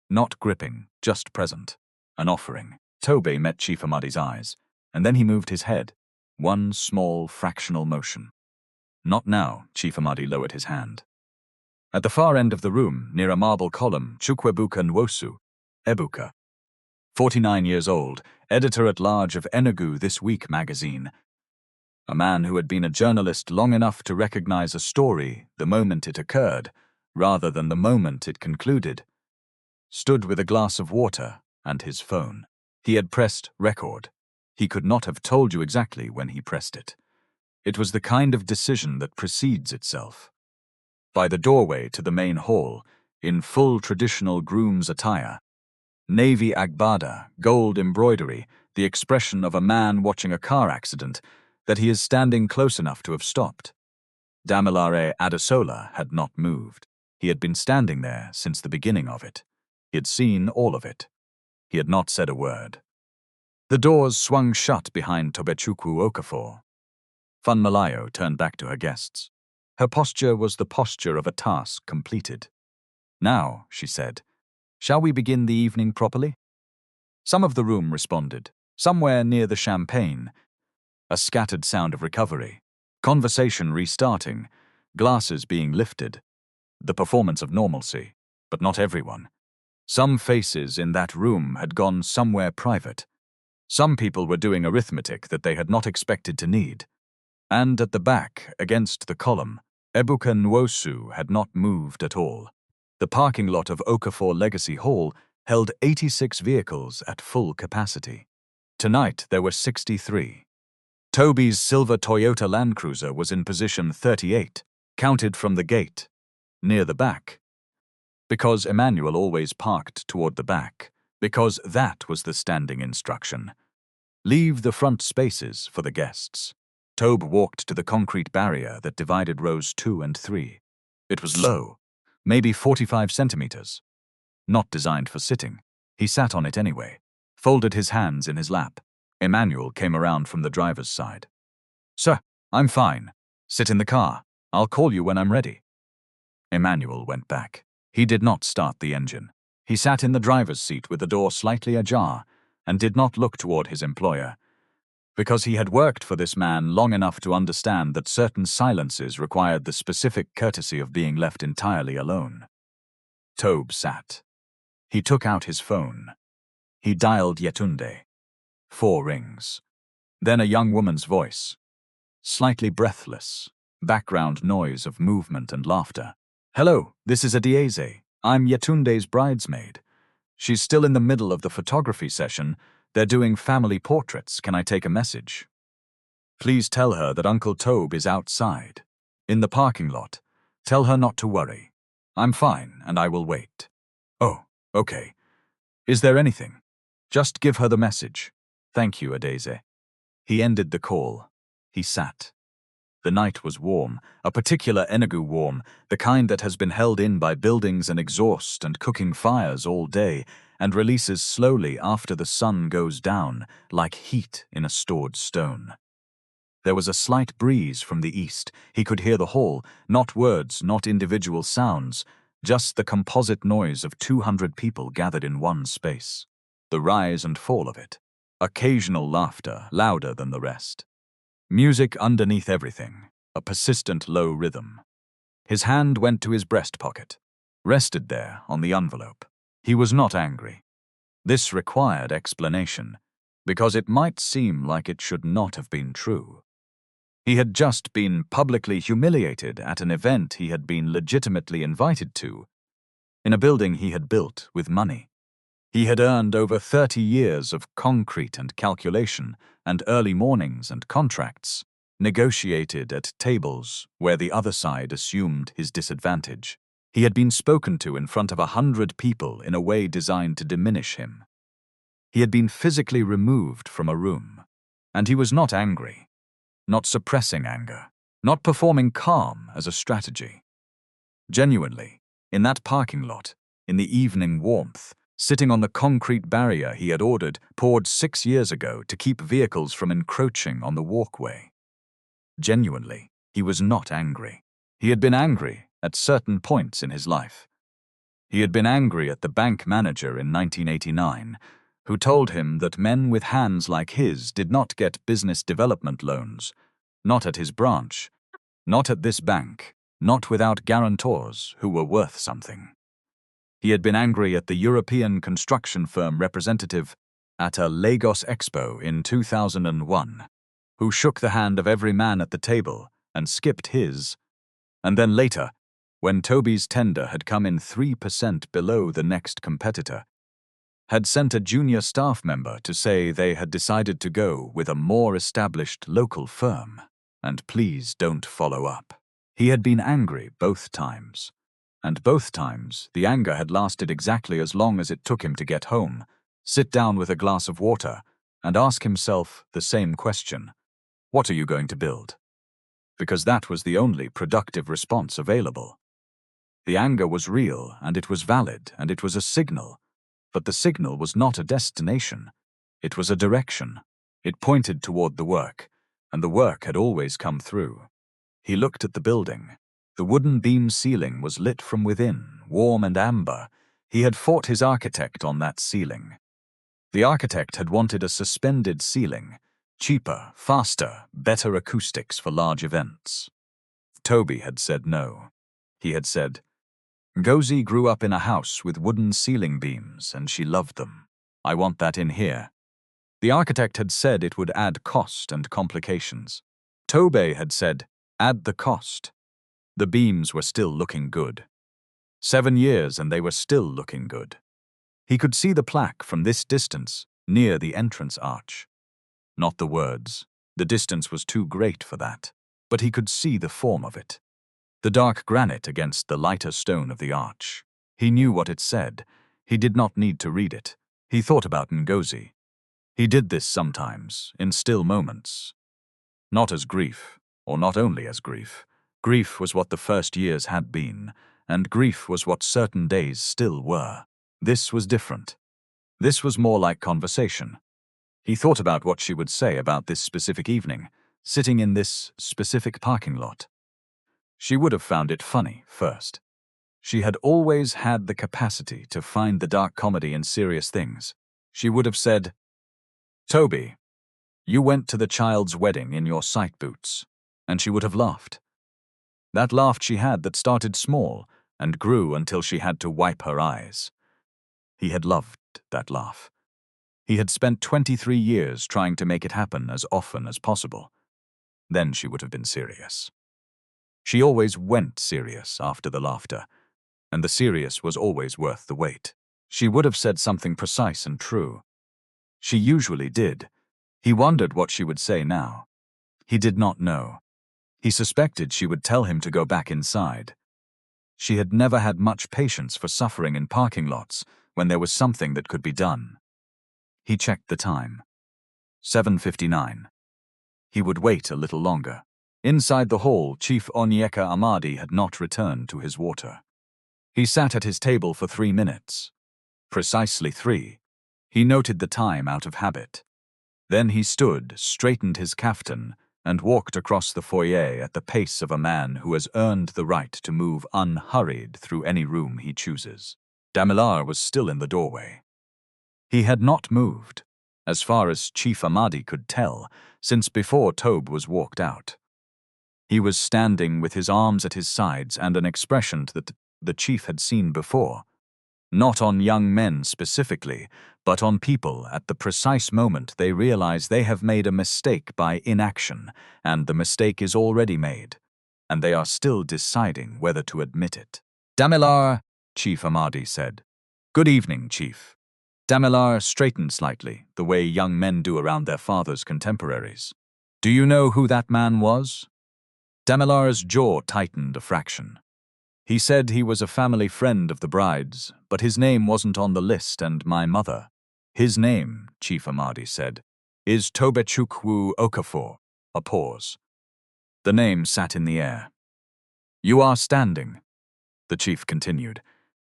[SPEAKER 1] Not gripping, just present. An offering. Tobe met Chief Amadi's eyes, and then he moved his head. One small, fractional motion. Not now, Chief Amadi lowered his hand. At the far end of the room, near a marble column, Chukwuebuka Nwosu, Ebuka, 49 years old, editor-at-large of Enugu This Week magazine, a man who had been a journalist long enough to recognize a story the moment it occurred, rather than the moment it concluded, stood with a glass of water and his phone. He had pressed record. He could not have told you exactly when he pressed it. It was the kind of decision that precedes itself. By the doorway to the main hall, in full traditional groom's attire, navy agbada, gold embroidery, the expression of a man watching a car accident, that he is standing close enough to have stopped. Damilare Adesola had not moved. He had been standing there since the beginning of it. He had seen all of it. He had not said a word. The doors swung shut behind Tobechukwu Okafor. Funmilayo turned back to her guests. Her posture was the posture of a task completed. "Now," she said, "shall we begin the evening properly?" Some of the room responded. Somewhere near the champagne, a scattered sound of recovery, conversation restarting, glasses being lifted, the performance of normalcy, but not everyone. Some faces in that room had gone somewhere private. Some people were doing arithmetic that they had not expected to need. And at the back, against the column, Ebuka Nwosu had not moved at all. The parking lot of Okafor Legacy Hall held 86 vehicles at full capacity. Tonight there were 63. Toby's silver Toyota Land Cruiser was in position 38, counted from the gate, near the back. Because Emmanuel always parked toward the back, because that was the standing instruction. Leave the front spaces for the guests. Tobe walked to the concrete barrier that divided rows 2 and 3. It was low, maybe 45 centimeters. Not designed for sitting. He sat on it anyway, folded his hands in his lap. Emmanuel came around from the driver's side. "Sir, I'm fine. Sit in the car. I'll call you when I'm ready." Emmanuel went back. He did not start the engine. He sat in the driver's seat with the door slightly ajar and did not look toward his employer, because he had worked for this man long enough to understand that certain silences required the specific courtesy of being left entirely alone. Tobe sat. He took out his phone. He dialed Yetunde. 4 rings. Then a young woman's voice. Slightly breathless. Background noise of movement and laughter. "Hello, this is Adieze. I'm Yetunde's bridesmaid. She's still in the middle of the photography session. They're doing family portraits. Can I take a message?" "Please tell her that Uncle Tobe is outside, in the parking lot. Tell her not to worry. I'm fine, and I will wait." "Oh, okay. Is there anything?" "Just give her the message. Thank you, Adeze." He ended the call. He sat. The night was warm, a particular Enugu warm, the kind that has been held in by buildings and exhaust and cooking fires all day, and releases slowly after the sun goes down, like heat in a stored stone. There was a slight breeze from the east. He could hear the hall, not words, not individual sounds, just the composite noise of 200 people gathered in one space. The rise and fall of it. Occasional laughter, louder than the rest. Music underneath everything, a persistent low rhythm. His hand went to his breast pocket, rested there on the envelope. He was not angry. This required explanation, because it might seem like it should not have been true. He had just been publicly humiliated at an event he had been legitimately invited to, in a building he had built with money. He had earned over 30 years of concrete and calculation and early mornings and contracts, negotiated at tables where the other side assumed his disadvantage. He had been spoken to in front of 100 people in a way designed to diminish him. He had been physically removed from a room, and he was not angry, not suppressing anger, not performing calm as a strategy. Genuinely, in that parking lot, in the evening warmth, sitting on the concrete barrier he had poured 6 years ago to keep vehicles from encroaching on the walkway. Genuinely, he was not angry. He had been angry at certain points in his life. He had been angry at the bank manager in 1989, who told him that men with hands like his did not get business development loans, not at his branch, not at this bank, not without guarantors who were worth something. He had been angry at the European construction firm representative at a Lagos Expo in 2001, who shook the hand of every man at the table and skipped his, and then later, when Toby's tender had come in 3% below the next competitor, had sent a junior staff member to say they had decided to go with a more established local firm, and please don't follow up. He had been angry both times, and both times the anger had lasted exactly as long as it took him to get home, sit down with a glass of water, and ask himself the same question: what are you going to build? Because that was the only productive response available. The anger was real, and it was valid, and it was a signal. But the signal was not a destination. It was a direction. It pointed toward the work, and the work had always come through. He looked at the building. The wooden beam ceiling was lit from within, warm and amber. He had fought his architect on that ceiling. The architect had wanted a suspended ceiling, cheaper, faster, better acoustics for large events. Toby had said no. He had said, Ngozi grew up in a house with wooden ceiling beams, and she loved them. I want that in here. The architect had said it would add cost and complications. Toby had said, add the cost. The beams were still looking good. 7 years and they were still looking good. He could see the plaque from this distance, near the entrance arch. Not the words. The distance was too great for that. But he could see the form of it. The dark granite against the lighter stone of the arch. He knew what it said. He did not need to read it. He thought about Ngozi. He did this sometimes, in still moments. Not as grief, or not only as grief. Grief was what the first years had been, and grief was what certain days still were. This was different. This was more like conversation. He thought about what she would say about this specific evening, sitting in this specific parking lot. She would have found it funny first. She had always had the capacity to find the dark comedy in serious things. She would have said, Toby, you went to the child's wedding in your sight boots, and she would have laughed. That laugh she had that started small and grew until she had to wipe her eyes. He had loved that laugh. He had spent 23 years trying to make it happen as often as possible. Then she would have been serious. She always went serious after the laughter, and the serious was always worth the wait. She would have said something precise and true. She usually did. He wondered what she would say now. He did not know. He suspected she would tell him to go back inside. She had never had much patience for suffering in parking lots when there was something that could be done. He checked the time. 7:59. He would wait a little longer. Inside the hall, Chief Onyeka Amadi had not returned to his water. He sat at his table for 3 minutes. Precisely 3. He noted the time out of habit. Then he stood, straightened his kaftan, and walked across the foyer at the pace of a man who has earned the right to move unhurried through any room he chooses. Damilar was still in the doorway. He had not moved, as far as Chief Ahmadi could tell, since before Tobe was walked out. He was standing with his arms at his sides and an expression that the chief had seen before, not on young men specifically, but on people at the precise moment they realize they have made a mistake by inaction, and the mistake is already made, and they are still deciding whether to admit it. Damilar, Chief Ahmadi said. Good evening, Chief. Damilar straightened slightly, the way young men do around their father's contemporaries. Do you know who that man was? Damilar's jaw tightened a fraction. He said he was a family friend of the bride's, but his name wasn't on the list, and my mother. His name, Chief Ahmadi said, is Tobechukwu Okafor. A pause. The name sat in the air. You are standing, the chief continued,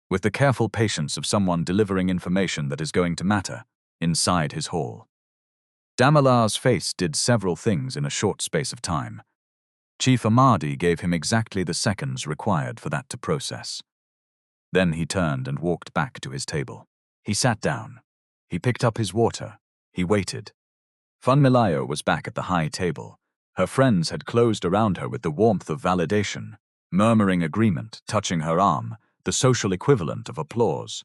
[SPEAKER 1] with the careful patience of someone delivering information that is going to matter, inside his hall. Damilar's face did several things in a short space of time. Chief Ahmadi gave him exactly the seconds required for that to process. Then he turned and walked back to his table. He sat down. He picked up his water. He waited. Funmilayo was back at the high table. Her friends had closed around her with the warmth of validation, murmuring agreement, touching her arm, the social equivalent of applause.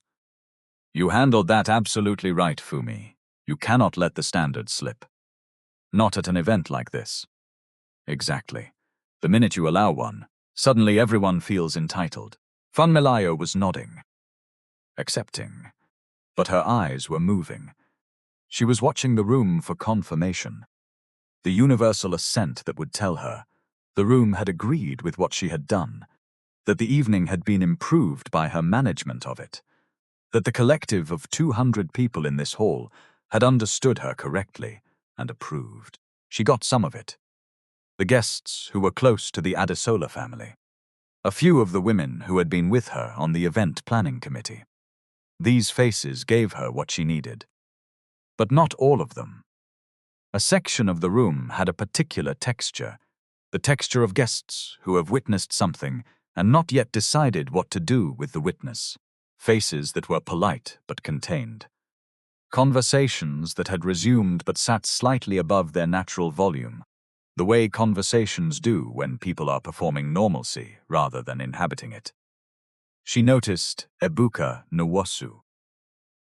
[SPEAKER 1] You handled that absolutely right, Fumi. You cannot let the standard slip. Not at an event like this. Exactly. The minute you allow one, suddenly everyone feels entitled. Funmilayo was nodding, accepting, but her eyes were moving. She was watching the room for confirmation. The universal assent that would tell her the room had agreed with what she had done, that the evening had been improved by her management of it, that the collective of 200 people in this hall had understood her correctly and approved. She got some of it. The guests who were close to the Adesola family. A few of the women who had been with her on the event planning committee. These faces gave her what she needed. But not all of them. A section of the room had a particular texture, the texture of guests who have witnessed something and not yet decided what to do with the witness. Faces that were polite but contained. Conversations that had resumed but sat slightly above their natural volume. The way conversations do when people are performing normalcy rather than inhabiting it. She noticed Ebuka Nwosu.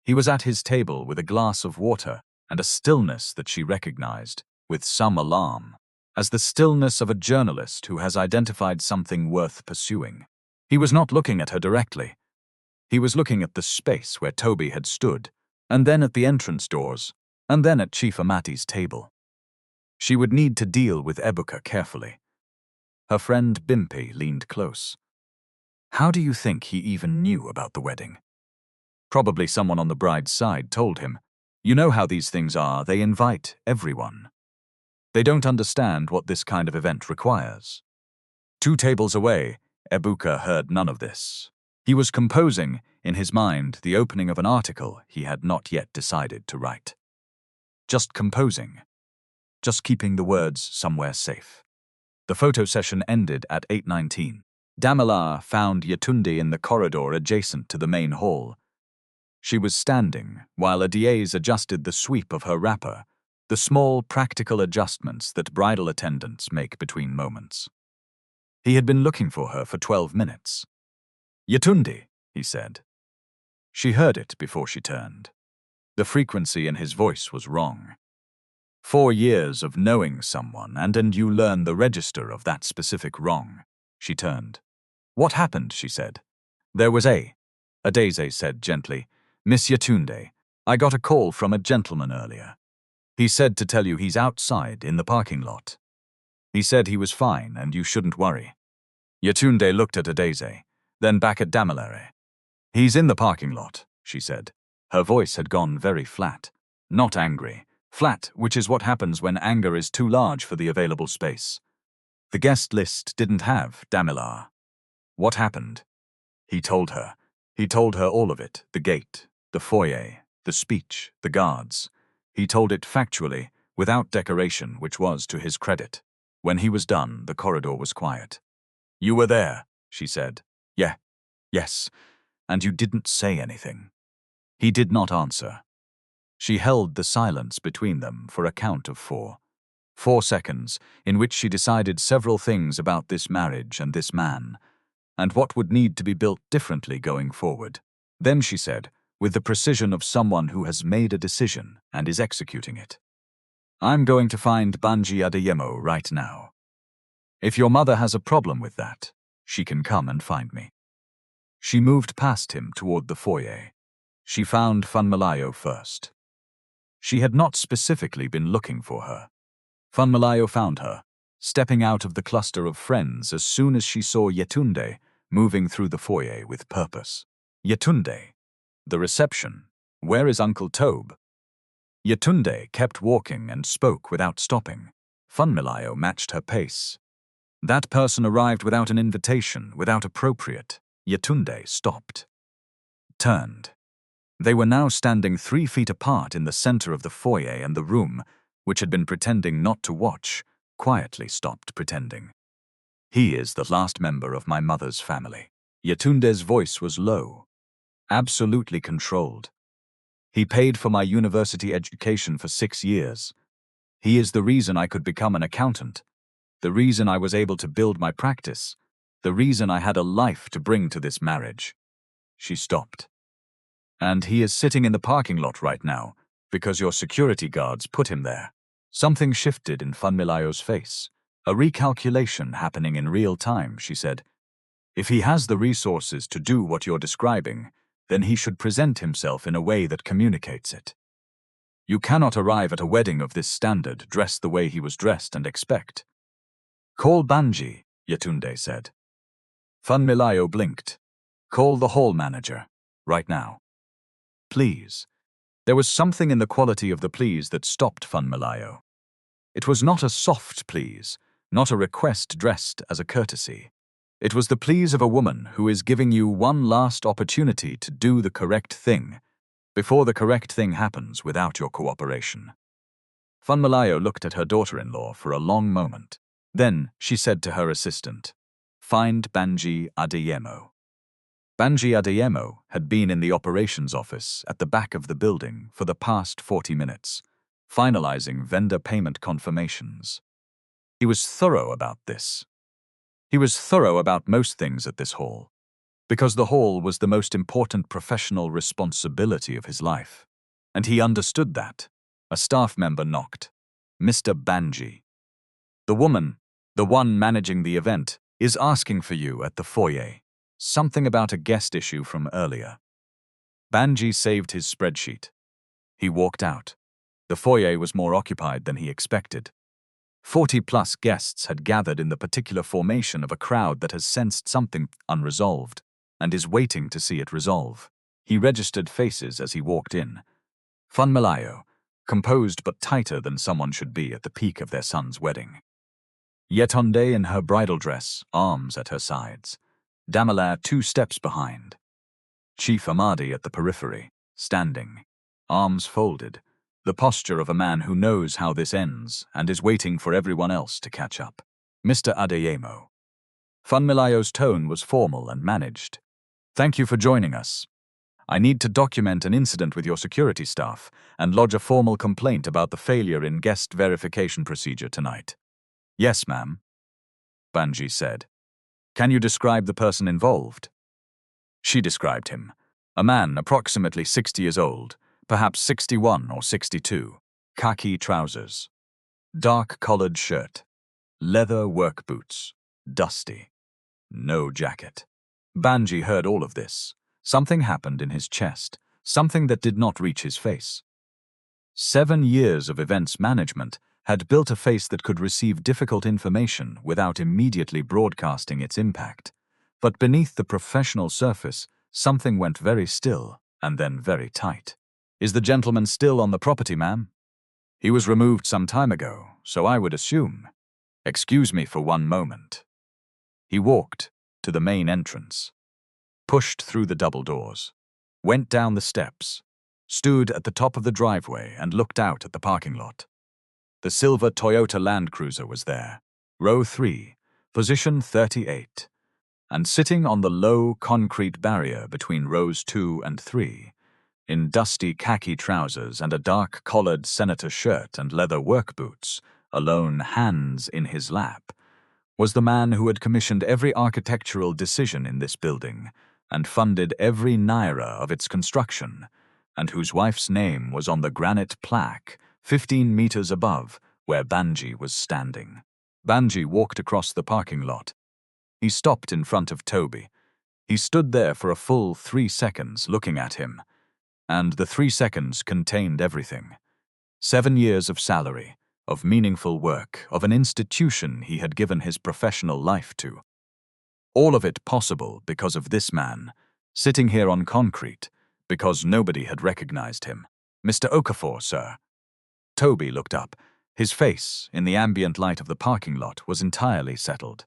[SPEAKER 1] He was at his table with a glass of water and a stillness that she recognized, with some alarm, as the stillness of a journalist who has identified something worth pursuing. He was not looking at her directly. He was looking at the space where Toby had stood, and then at the entrance doors, and then at Chief Ahmadi's table. She would need to deal with Ebuka carefully. Her friend Bimpi leaned close. How do you think he even knew about the wedding? Probably someone on the bride's side told him. You know how these things are, they invite everyone. They don't understand what this kind of event requires. 2 tables away, Ebuka heard none of this. He was composing, in his mind, the opening of an article he had not yet decided to write. Just composing. Just keeping the words somewhere safe. The photo session ended at 8:19. Damilar found Yetunde in the corridor adjacent to the main hall. She was standing, while a Diaz adjusted the sweep of her wrapper, the small, practical adjustments that bridal attendants make between moments. He had been looking for her for 12 minutes. Yetunde, he said. She heard it before she turned. The frequency in his voice was wrong. 4 years of knowing someone, and you learn the register of that specific wrong. She turned. What happened, she said. There was Adeze said gently. Miss Yetunde, I got a call from a gentleman earlier. He said to tell you he's outside in the parking lot. He said he was fine and you shouldn't worry. Yetunde looked at Adeze, then back at Damilare. He's in the parking lot, she said. Her voice had gone very flat. Not angry. Flat, which is what happens when anger is too large for the available space. The guest list didn't have Damilar. What happened? He told her. He told her all of it, the gate, the foyer, the speech, the guards. He told it factually, without decoration, which was to his credit. When he was done, the corridor was quiet. "You were there," she said. "Yeah, yes, and you didn't say anything." He did not answer. She held the silence between them for a count of 4. 4 seconds, in which she decided several things about this marriage and this man, and what would need to be built differently going forward. Then she said, with the precision of someone who has made a decision and is executing it, "I'm going to find Banji Adeyemo right now. If your mother has a problem with that, she can come and find me." She moved past him toward the foyer. She found Funmilayo first. She had not specifically been looking for her. Funmilayo found her, stepping out of the cluster of friends as soon as she saw Yetunde moving through the foyer with purpose. "Yetunde, the reception. Where is Uncle Tobe?" Yetunde kept walking and spoke without stopping. Funmilayo matched her pace. "That person arrived without an invitation, without appropriate." Yetunde stopped. Turned. They were now standing 3 feet apart in the center of the foyer, and the room, which had been pretending not to watch, quietly stopped pretending. "He is the last member of my mother's family." Yetunde's voice was low, absolutely controlled. "He paid for my university education for 6 years. He is the reason I could become an accountant, the reason I was able to build my practice, the reason I had a life to bring to this marriage." She stopped. "And he is sitting in the parking lot right now, because your security guards put him there." Something shifted in Funmilayo's face. A recalculation happening in real time, she said. "If he has the resources to do what you're describing, then he should present himself in a way that communicates it. You cannot arrive at a wedding of this standard dressed the way he was dressed and expect." "Call Banji," Yetunde said. Funmilayo blinked. "Call the hall manager, right now. Please." There was something in the quality of the please that stopped Funmilayo. It was not a soft please, not a request dressed as a courtesy. It was the please of a woman who is giving you one last opportunity to do the correct thing, before the correct thing happens without your cooperation. Funmilayo looked at her daughter-in-law for a long moment. Then she said to her assistant, "Find Banji Adeyemo." Banji Adeyemo had been in the operations office at the back of the building for the past 40 minutes, finalizing vendor payment confirmations. He was thorough about this. He was thorough about most things at this hall, because the hall was the most important professional responsibility of his life. And he understood that. A staff member knocked. "Mr. Banji. The woman, the one managing the event, is asking for you at the foyer. Something about a guest issue from earlier." Banji saved his spreadsheet. He walked out. The foyer was more occupied than he expected. 40-plus guests had gathered in the particular formation of a crowd that has sensed something unresolved and is waiting to see it resolve. He registered faces as he walked in. Funmilayo, composed but tighter than someone should be at the peak of their son's wedding. Yetunde in her bridal dress, arms at her sides. Damilare 2 steps behind. Chief Amadi at the periphery, standing, arms folded, the posture of a man who knows how this ends and is waiting for everyone else to catch up. "Mr. Adeyemo." Funmilayo's tone was formal and managed. "Thank you for joining us. I need to document an incident with your security staff and lodge a formal complaint about the failure in guest verification procedure tonight." "Yes, ma'am," Banji said. "Can you describe the person involved?" She described him. A man approximately 60 years old, perhaps 61 or 62. Khaki trousers. Dark collared shirt. Leather work boots. Dusty. No jacket. Banji heard all of this. Something happened in his chest, something that did not reach his face. 7 years of events management had built a face that could receive difficult information without immediately broadcasting its impact. But beneath the professional surface, something went very still and then very tight. "Is the gentleman still on the property, ma'am?" "He was removed some time ago, so I would assume." "Excuse me for one moment." He walked to the main entrance, pushed through the double doors, went down the steps, stood at the top of the driveway and looked out at the parking lot. The silver Toyota Land Cruiser was there. Row 3, position 38. And sitting on the low concrete barrier between rows 2 and 3, in dusty khaki trousers and a dark-collared senator shirt and leather work boots, alone, hands in his lap, was the man who had commissioned every architectural decision in this building and funded every naira of its construction, and whose wife's name was on the granite plaque 15 meters above where Banji was standing. Banji walked across the parking lot. He stopped in front of Toby. He stood there for a full 3 seconds looking at him, and the 3 seconds contained everything. 7 years of salary, of meaningful work, of an institution he had given his professional life to. All of it possible because of this man, sitting here on concrete, because nobody had recognized him. "Mr. Okafor, sir." Toby looked up. His face, in the ambient light of the parking lot, was entirely settled.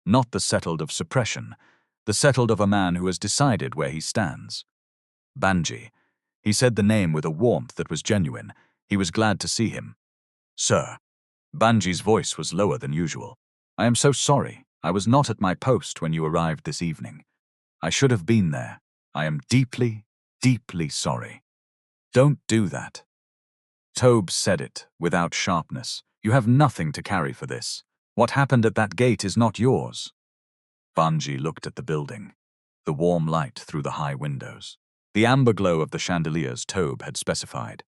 [SPEAKER 1] Not the settled of suppression, the settled of a man who has decided where he stands. Banji. He said the name with a warmth that was genuine. He was glad to see him. "Sir." Banji's voice was lower than usual. "I am so sorry. I was not at my post when you arrived this evening. I should have been there. I am deeply, deeply sorry." "Don't do that." Tobe said it, without sharpness. "You have nothing to carry for this. What happened at that gate is not yours." Banji looked at the building, the warm light through the high windows, the amber glow of the chandeliers Tobe had specified.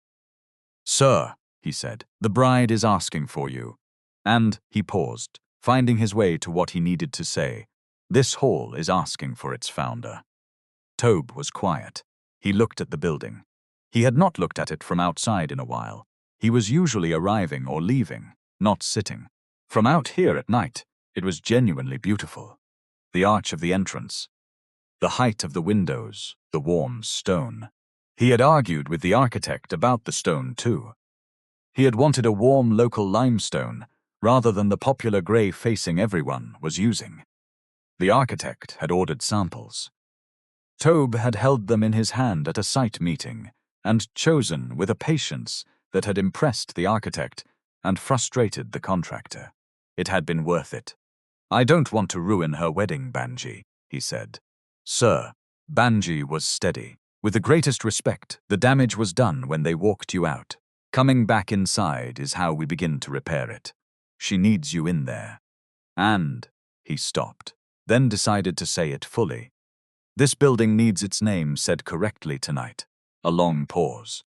[SPEAKER 1] "Sir," he said, "the bride is asking for you." And he paused, finding his way to what he needed to say. "This hall is asking for its founder." Tobe was quiet. He looked at the building. He had not looked at it from outside in a while. He was usually arriving or leaving, not sitting. From out here at night, it was genuinely beautiful. The arch of the entrance, the height of the windows, the warm stone. He had argued with the architect about the stone too. He had wanted a warm local limestone rather than the popular grey facing everyone was using. The architect had ordered samples. Tobe had held them in his hand at a site meeting and chosen with a patience that had impressed the architect and frustrated the contractor. It had been worth it. "I don't want to ruin her wedding, Banji," he said. "Sir." Banji was steady. "With the greatest respect, the damage was done when they walked you out. Coming back inside is how we begin to repair it. She needs you in there." And he stopped, then decided to say it fully. "This building needs its name said correctly tonight." A long pause.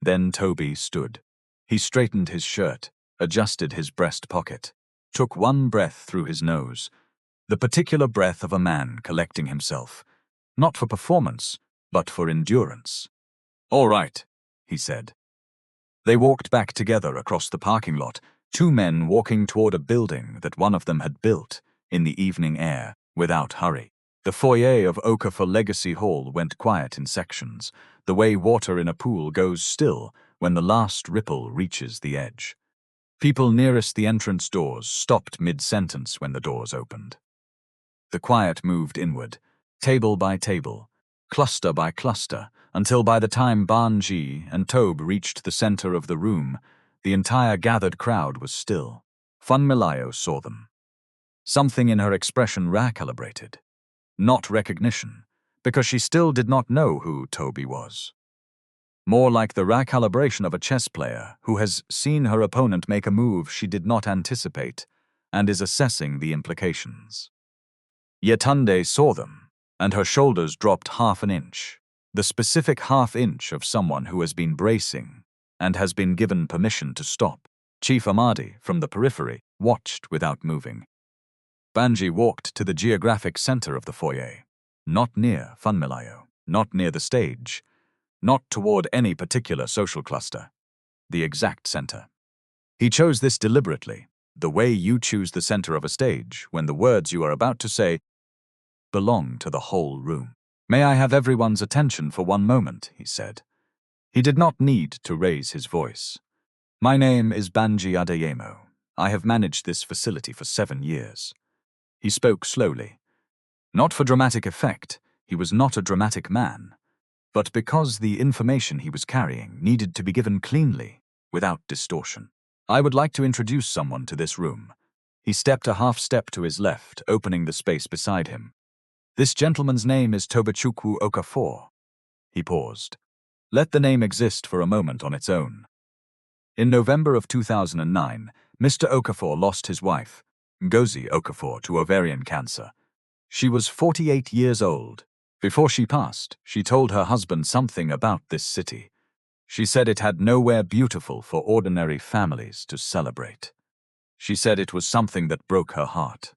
[SPEAKER 1] Then Toby stood. He straightened his shirt, adjusted his breast pocket, took one breath through his nose, the particular breath of a man collecting himself, not for performance, but for endurance. "All right," he said. They walked back together across the parking lot, 2 men walking toward a building that one of them had built, in the evening air, without hurry. The foyer of Okafor Legacy Hall went quiet in sections, the way water in a pool goes still when the last ripple reaches the edge. People nearest the entrance doors stopped mid-sentence when the doors opened. The quiet moved inward, table by table, cluster by cluster, until by the time Banji and Tobe reached the center of the room, the entire gathered crowd was still. Funmilayo saw them. Something in her expression recalibrated. Not recognition, because she still did not know who Toby was. More like the recalibration of a chess player who has seen her opponent make a move she did not anticipate and is assessing the implications. Yetunde saw them, and her shoulders dropped half an inch, the specific half inch of someone who has been bracing and has been given permission to stop. Chief Amadi, from the periphery, watched without moving. Banji walked to the geographic center of the foyer, not near Funmilayo, not near the stage, not toward any particular social cluster, the exact center. He chose this deliberately, the way you choose the center of a stage when the words you are about to say belong to the whole room. "May I have everyone's attention for one moment," he said. He did not need to raise his voice. "My name is Banji Adeyemo. I have managed this facility for 7 years. He spoke slowly. Not for dramatic effect, he was not a dramatic man, but because the information he was carrying needed to be given cleanly, without distortion. "I would like to introduce someone to this room." He stepped a half-step to his left, opening the space beside him. "This gentleman's name is Tobechukwu Okafor." He paused. Let the name exist for a moment on its own. In November of 2009, Mr. Okafor lost his wife, Ngozi Okafor, to ovarian cancer. She was 48 years old. Before she passed, she told her husband something about this city. She said it had nowhere beautiful for ordinary families to celebrate. She said it was something that broke her heart.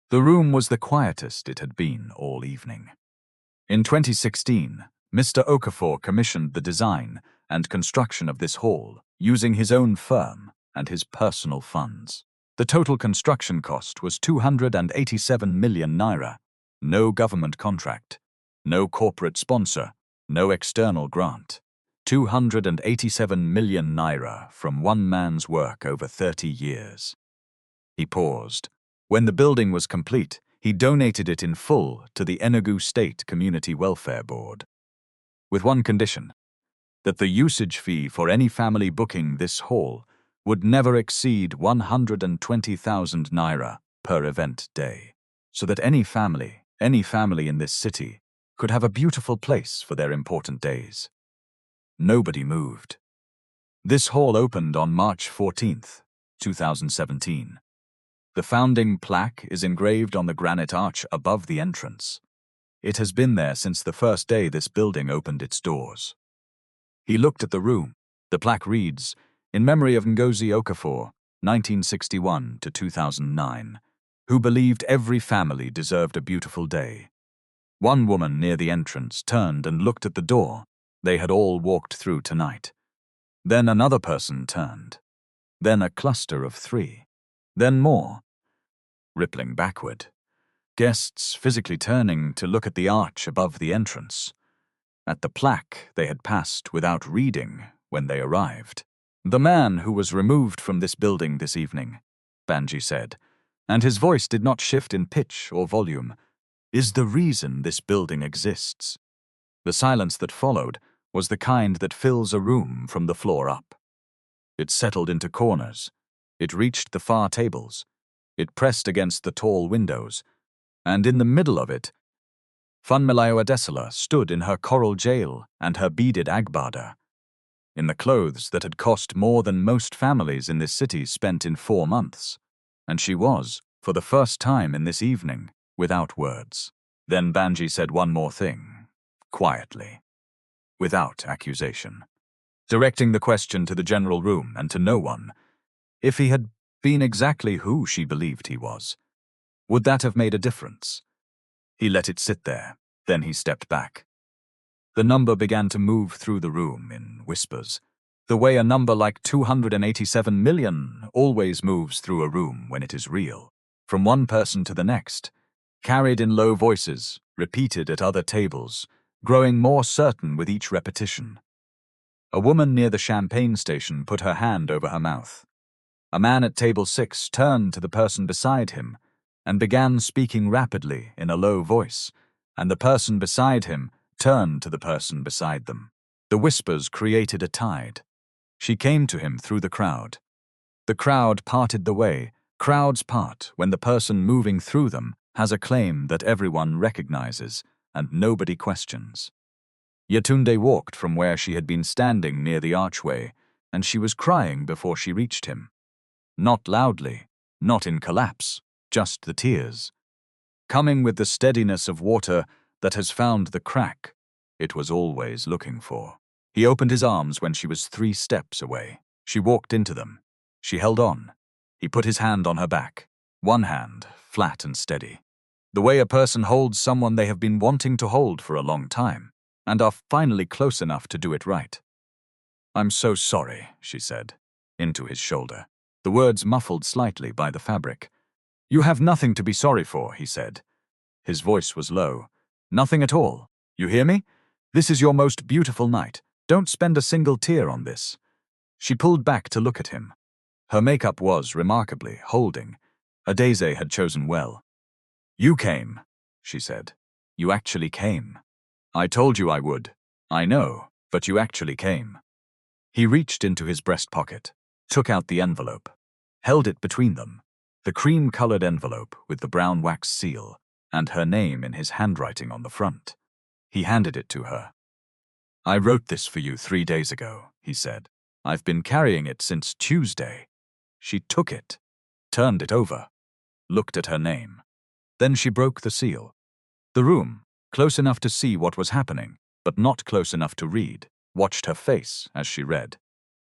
[SPEAKER 1] The room was the quietest it had been all evening. In 2016, Mr. Okafor commissioned the design and construction of this hall using his own firm and his personal funds. The total construction cost was 287 million naira. No government contract, no corporate sponsor, no external grant. 287 million naira from one man's work over 30 years. He paused. When the building was complete, he donated it in full to the Enugu State Community Welfare Board. With one condition, that the usage fee for any family booking this hall would never exceed 120,000 naira per event day, so that any family in this city could have a beautiful place for their important days. Nobody moved. This hall opened on March 14th, 2017. The founding plaque is engraved on the granite arch above the entrance. It has been there since the first day this building opened its doors. He looked at the room. The plaque reads, "In memory of Ngozi Okafor, 1961 to 2009, who believed every family deserved a beautiful day." One woman near the entrance turned and looked at the door they had all walked through tonight. Then another person turned. Then a cluster of 3. Then more. Rippling backward. Guests physically turning to look at the arch above the entrance. At the plaque they had passed without reading when they arrived. "The man who was removed from this building this evening," Banji said, and his voice did not shift in pitch or volume, "is the reason this building exists." The silence that followed was the kind that fills a room from the floor up. It settled into corners. It reached the far tables. It pressed against the tall windows. And in the middle of it, Funmilayo Adesina stood in her coral jail and her beaded agbada, in the clothes that had cost more than most families in this city spent in 4 months. And she was, for the first time in this evening, without words. Then Banji said one more thing, quietly, without accusation, directing the question to the general room and to no one. If he had been exactly who she believed he was, would that have made a difference? He let it sit there, then he stepped back. The number began to move through the room in whispers, the way a number like 287 million always moves through a room when it is real, from one person to the next, carried in low voices, repeated at other tables, growing more certain with each repetition. A woman near the champagne station put her hand over her mouth. A man at table 6 turned to the person beside him and began speaking rapidly in a low voice, and the person beside him turned to the person beside them. The whispers created a tide. She came to him through the crowd. The crowd parted the way. Crowds part when the person moving through them has a claim that everyone recognizes and nobody questions. Yetunde walked from where she had been standing near the archway, and she was crying before she reached him. Not loudly, not in collapse, just the tears. Coming with the steadiness of water that has found the crack it was always looking for. He opened his arms when she was 3 steps away. She walked into them. She held on. He put his hand on her back, one hand flat and steady. The way a person holds someone they have been wanting to hold for a long time, and are finally close enough to do it right. "I'm so sorry," she said, into his shoulder, the words muffled slightly by the fabric. "You have nothing to be sorry for," he said. His voice was low. "Nothing at all. You hear me? This is your most beautiful night. Don't spend a single tear on this." She pulled back to look at him. Her makeup was, remarkably, holding. Adeze had chosen well. "You came," she said. "You actually came. I told you I would. I know, but you actually came." He reached into his breast pocket, took out the envelope, held it between them. the cream-colored envelope with the brown wax seal, and her name in his handwriting on the front. He handed it to her. "I wrote this for you 3 days ago," he said. "I've been carrying it since Tuesday." She took it, turned it over, looked at her name. Then she broke the seal. The room, close enough to see what was happening, but not close enough to read, watched her face as she read.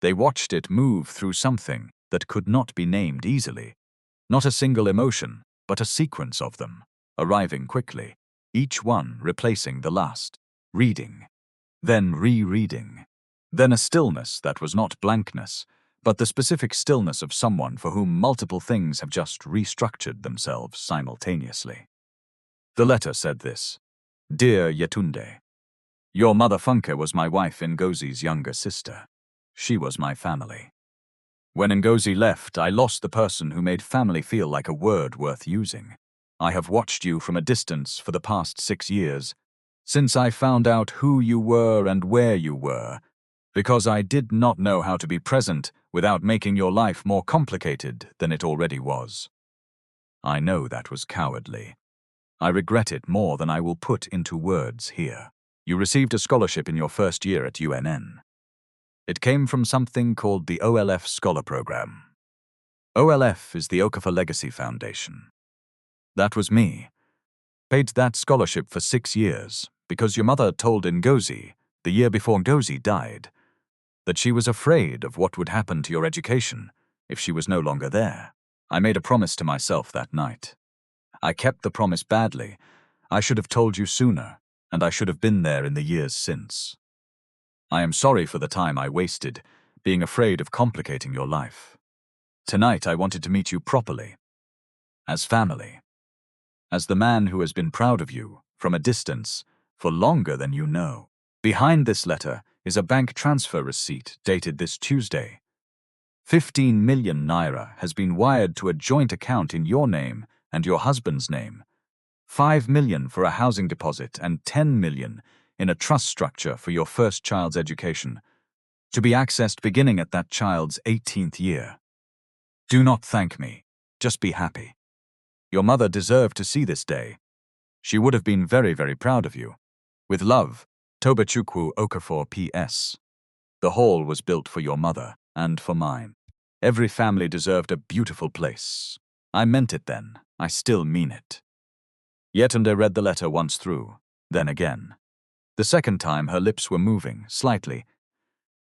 [SPEAKER 1] They watched it move through something that could not be named easily. Not a single emotion, but a sequence of them, arriving quickly, each one replacing the last, reading, then rereading. Then a stillness that was not blankness, but the specific stillness of someone for whom multiple things have just restructured themselves simultaneously. The letter said this: "Dear Yetunde, your mother Funke was my wife Ngozi's younger sister. She was my family. When Ngozi left, I lost the person who made family feel like a word worth using. I have watched you from a distance for the past 6 years, since I found out who you were and where you were, because I did not know how to be present without making your life more complicated than it already was. I know that was cowardly. I regret it more than I will put into words here. You received a scholarship in your first year at UNN. It came from something called the OLF Scholar Program. OLF is the Okafor Legacy Foundation. That was me. Paid that scholarship for 6 years because your mother told Ngozi, the year before Ngozi died, that she was afraid of what would happen to your education if she was no longer there. I made a promise to myself that night. I kept the promise badly. I should have told you sooner, and I should have been there in the years since. I am sorry for the time I wasted, being afraid of complicating your life. Tonight I wanted to meet you properly, as family, as the man who has been proud of you, from a distance, for longer than you know. Behind this letter is a bank transfer receipt dated this Tuesday. 15 million naira has been wired to a joint account in your name and your husband's name. 5 million for a housing deposit and 10 million in a trust structure for your first child's education, to be accessed beginning at that child's 18th year. Do not thank me, just be happy. Your mother deserved to see this day. She would have been very, very proud of you. With love, Tobechukwu Okafor P.S. The hall was built for your mother and for mine. Every family deserved a beautiful place. I meant it then. I still mean it." Yetunde read the letter once through, then again. The second time her lips were moving, slightly,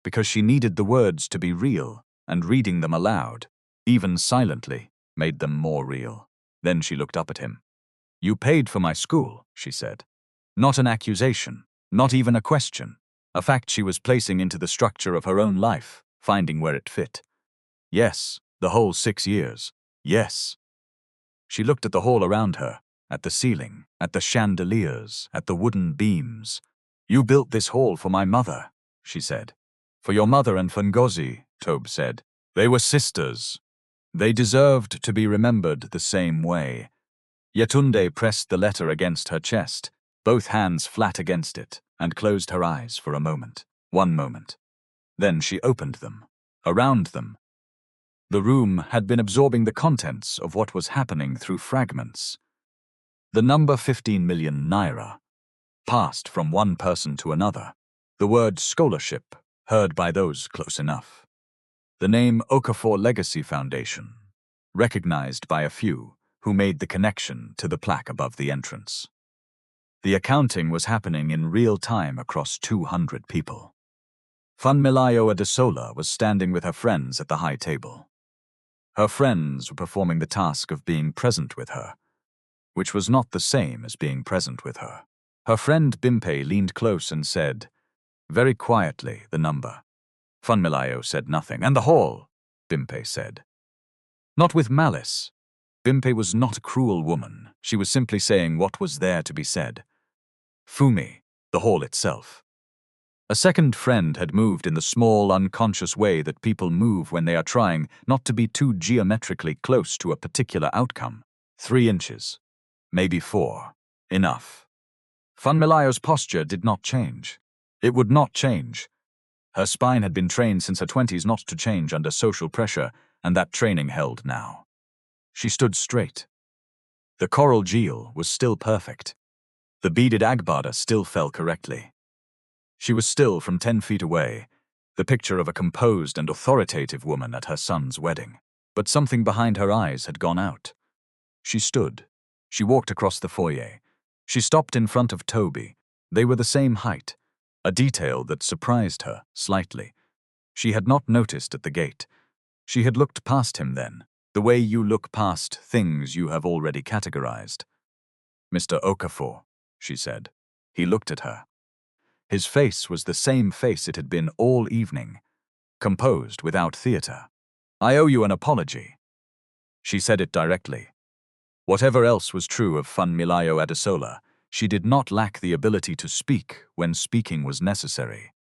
[SPEAKER 1] because she needed the words to be real, and reading them aloud, even silently, made them more real. Then she looked up at him. "You paid for my school," she said. Not an accusation, not even a question. A fact she was placing into the structure of her own life, finding where it fit. Yes, the whole 6 years. Yes. She looked at the hall around her, at the ceiling, at the chandeliers, at the wooden beams. "You built this hall for my mother," she said. "For your mother and for Ngozi," Tobe said. "They were sisters. They deserved to be remembered the same way." Yetunde pressed the letter against her chest, both hands flat against it, and closed her eyes for a moment. 1 moment. Then she opened them. Around them, the room had been absorbing the contents of what was happening through fragments. The number 15 million naira passed from one person to another. The word scholarship, heard by those close enough. The name Okafor Legacy Foundation, recognized by a few who made the connection to the plaque above the entrance. The accounting was happening in real time across 200 people. Funmilayo Adesola was standing with her friends at the high table. Her friends were performing the task of being present with her, which was not the same as being present with her. Her friend Bimpe leaned close and said, very quietly, the number. Funmilayo said nothing. "And the hall," Bimpe said. Not with malice. Bimpe was not a cruel woman. She was simply saying what was there to be said. Fumi, the hall itself. A second friend had moved in the small, unconscious way that people move when they are trying not to be too geometrically close to a particular outcome. 3 inches. Maybe 4. Enough. Funmilayo's posture did not change. It would not change. Her spine had been trained since her 20s not to change under social pressure, and that training held now. She stood straight. The coral gel was still perfect. The beaded agbada still fell correctly. She was still from 10 feet away, the picture of a composed and authoritative woman at her son's wedding. But something behind her eyes had gone out. She stood. She walked across the foyer. She stopped in front of Toby. They were the same height, a detail that surprised her slightly. She had not noticed at the gate. She had looked past him then, the way you look past things you have already categorized. "Mr. Okafor," she said. He looked at her. His face was the same face it had been all evening, composed without theater. "I owe you an apology." She said it directly. Whatever else was true of Funmilayo Adesola, she did not lack the ability to speak when speaking was necessary.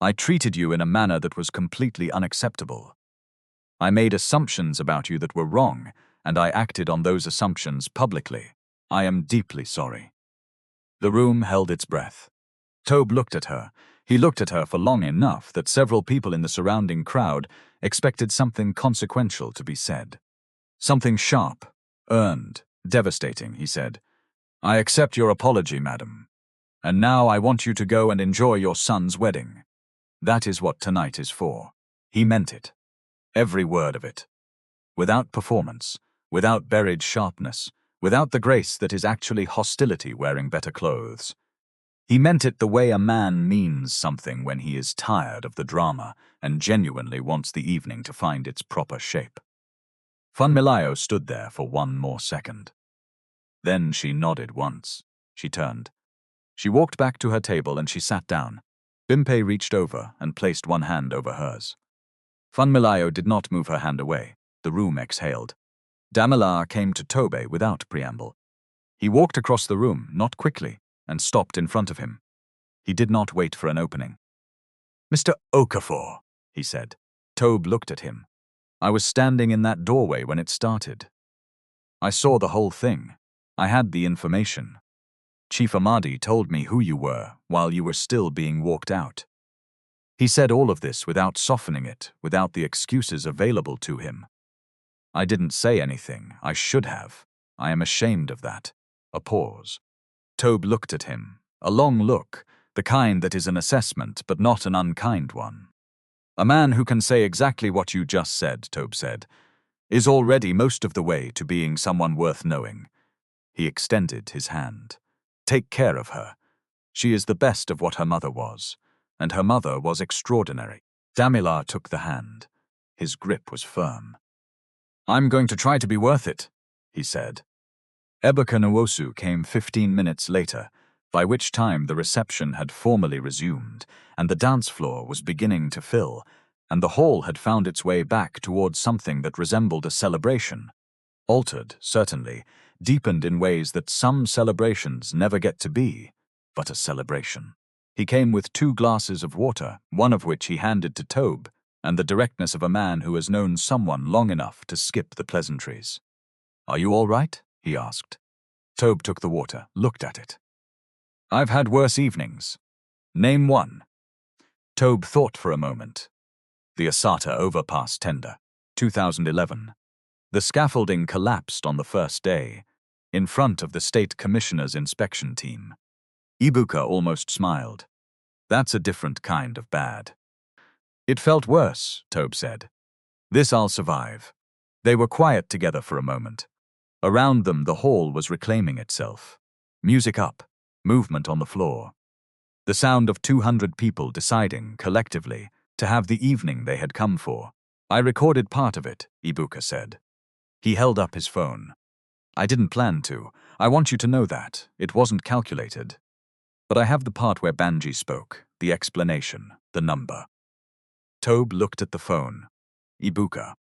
[SPEAKER 1] "I treated you in a manner that was completely unacceptable. I made assumptions about you that were wrong, and I acted on those assumptions publicly. I am deeply sorry." The room held its breath. Tobe looked at her. He looked at her for long enough that several people in the surrounding crowd expected something consequential to be said. Something sharp, earned, devastating, he said. "I accept your apology, madam. And now I want you to go and enjoy your son's wedding. That is what tonight is for." He meant it. Every word of it. Without performance, without buried sharpness, without the grace that is actually hostility wearing better clothes. He meant it the way a man means something when he is tired of the drama and genuinely wants the evening to find its proper shape. Funmilayo stood there for one more second. Then she nodded once. She turned. She walked back to her table and she sat down. Bimpe reached over and placed one hand over hers. Funmilayo did not move her hand away. The room exhaled. Damilar came to Tobe without preamble. He walked across the room, not quickly, and stopped in front of him. He did not wait for an opening. "Mr. Okafor," he said. Tobe looked at him. "I was standing in that doorway when it started. I saw the whole thing. I had the information. Chief Ahmadi told me who you were while you were still being walked out." He said all of this without softening it, without the excuses available to him. "I didn't say anything. I should have. I am ashamed of that." A pause. Tobe looked at him. A long look, the kind that is an assessment but not an unkind one. "A man who can say exactly what you just said," Tobe said, "is already most of the way to being someone worth knowing." He extended his hand. "Take care of her. She is the best of what her mother was, and her mother was extraordinary." Damilar took the hand. His grip was firm. "I'm going to try to be worth it," he said. Ebeka Nwosu came 15 minutes later, by which time the reception had formally resumed, and the dance floor was beginning to fill, and the hall had found its way back towards something that resembled a celebration. Altered, certainly, deepened in ways that some celebrations never get to be, but a celebration. He came with 2 glasses of water, one of which he handed to Tobe, and the directness of a man who has known someone long enough to skip the pleasantries. "Are you all right?" he asked. Tobe took the water, looked at it. "I've had worse evenings. Name one." Tobe thought for a moment. The Asata overpass tender, 2011. The scaffolding collapsed on the first day, in front of the state commissioner's inspection team. Ibuka almost smiled. "That's a different kind of bad." "It felt worse," Tobe said. "This I'll survive." They were quiet together for a moment. Around them the hall was reclaiming itself. Music up, movement on the floor. The sound of 200 people deciding, collectively, to have the evening they had come for. "I recorded part of it," Ibuka said. He held up his phone. "I didn't plan to. I want you to know that. It wasn't calculated. But I have the part where Banji spoke, the explanation, the number." Tobe looked at the phone. "Ibuka,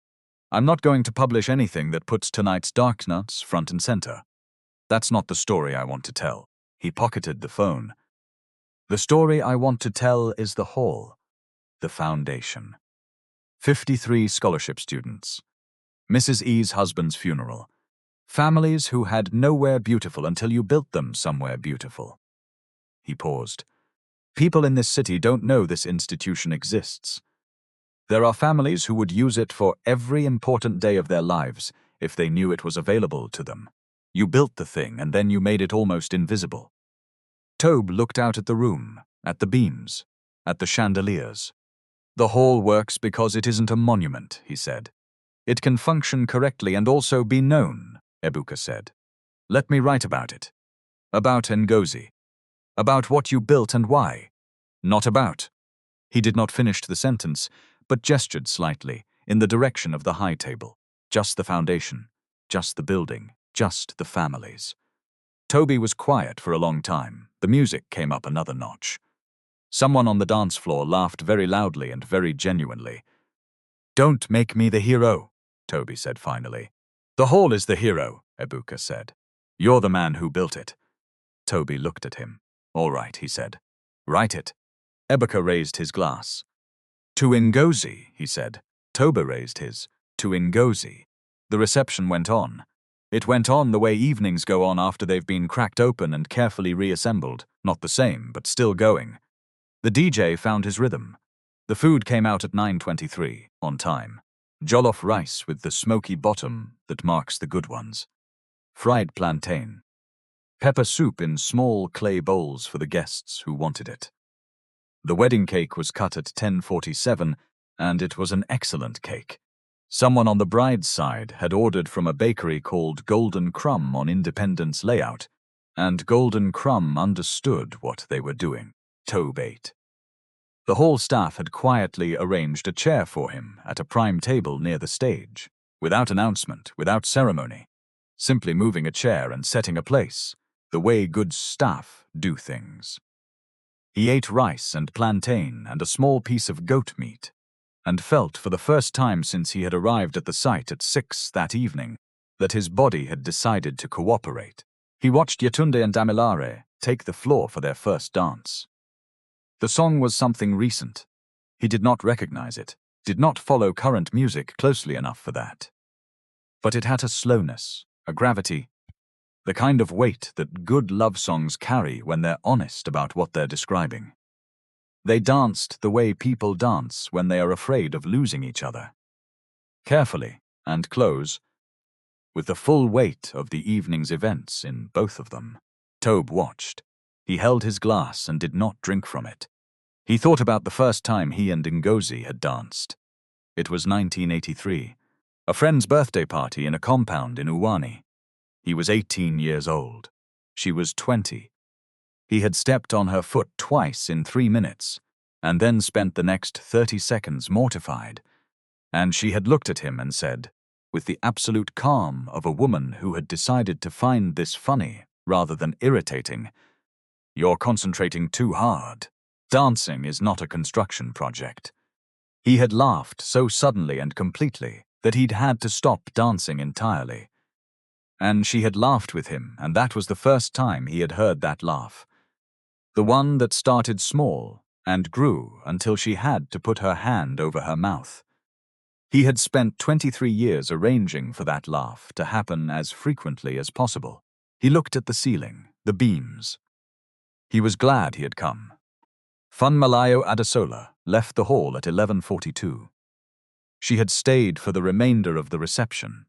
[SPEAKER 1] I'm not going to publish anything that puts tonight's dark nuts front and center. That's not the story I want to tell." He pocketed the phone. "The story I want to tell is the hall, the foundation. 53 scholarship students. Mrs. E's husband's funeral. Families who had nowhere beautiful until you built them somewhere beautiful." He paused. "People in this city don't know this institution exists. There are families who would use it for every important day of their lives, if they knew it was available to them. You built the thing and then you made it almost invisible. Tobe looked out at the room, at the beams, at the chandeliers. The hall works because it isn't a monument, he said. It can function correctly and also be known, Ebuka said. Let me write about it. About Ngozi. About what you built and why. Not about. He did not finish the sentence, but gestured slightly in the direction of the high table. Just the foundation, just the building, just the families. Toby was quiet for a long time. The music came up another notch. Someone on the dance floor laughed very loudly and very genuinely. Don't make me the hero, Toby said finally. The hall is the hero, Ebuka said. You're the man who built it. Toby looked at him. All right, he said. Write it. Ebuka raised his glass. To Ngozi, he said. Toby raised his. To Ngozi. The reception went on. It went on the way evenings go on after they've been cracked open and carefully reassembled. Not the same, but still going. The DJ found his rhythm. The food came out at 9:23, on time. Jollof rice with the smoky bottom that marks the good ones. Fried plantain. Pepper soup in small clay bowls for the guests who wanted it. The wedding cake was cut at 10:47, and it was an excellent cake. Someone on the bride's side had ordered from a bakery called Golden Crumb on Independence Layout, and Golden Crumb understood what they were doing. Tobe ate. The hall staff had quietly arranged a chair for him at a prime table near the stage, without announcement, without ceremony, simply moving a chair and setting a place, the way good staff do things. He ate rice and plantain and a small piece of goat meat, and felt for the first time since he had arrived at the site at 6 that evening that his body had decided to cooperate. He watched Yetunde and Damilare take the floor for their first dance. The song was something recent. He did not recognize it, did not follow current music closely enough for that. But it had a slowness, a gravity, the kind of weight that good love songs carry when they're honest about what they're describing. They danced the way people dance when they are afraid of losing each other. Carefully and close, with the full weight of the evening's events in both of them. Tobe watched. He held his glass and did not drink from it. He thought about the first time he and Ngozi had danced. It was 1983, a friend's birthday party in a compound in Uwani. He was 18 years old. She was 20. He had stepped on her foot twice in 3 minutes, and then spent the next 30 seconds mortified. And she had looked at him and said, with the absolute calm of a woman who had decided to find this funny rather than irritating, "You're concentrating too hard. Dancing is not a construction project." He had laughed so suddenly and completely that he'd had to stop dancing entirely. And she had laughed with him, and that was the first time he had heard that laugh. The one that started small and grew until she had to put her hand over her mouth. He had spent 23 years arranging for that laugh to happen as frequently as possible. He looked at the ceiling, the beams. He was glad he had come. Funmilayo Adesola left the hall at 11:42. She had stayed for the remainder of the reception,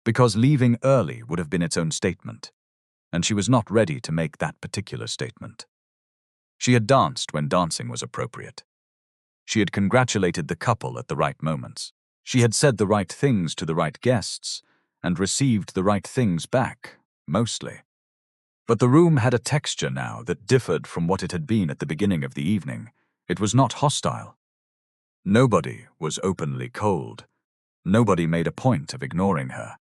[SPEAKER 1] because leaving early would have been its own statement, and she was not ready to make that particular statement. She had danced when dancing was appropriate. She had congratulated the couple at the right moments. She had said the right things to the right guests, and received the right things back, mostly. But the room had a texture now that differed from what it had been at the beginning of the evening. It was not hostile. Nobody was openly cold. Nobody made a point of ignoring her.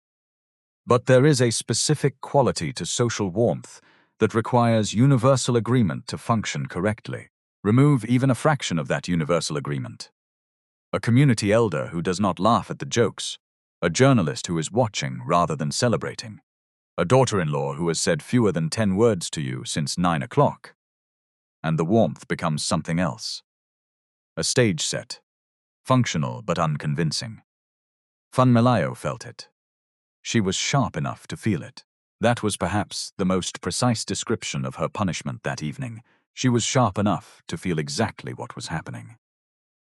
[SPEAKER 1] But there is a specific quality to social warmth that requires universal agreement to function correctly. Remove even a fraction of that universal agreement. A community elder who does not laugh at the jokes. A journalist who is watching rather than celebrating. A daughter-in-law who has said fewer than 10 words to you since 9 o'clock. And the warmth becomes something else. A stage set. Functional but unconvincing. Funmilayo felt it. She was sharp enough to feel it. That was perhaps the most precise description of her punishment that evening. She was sharp enough to feel exactly what was happening.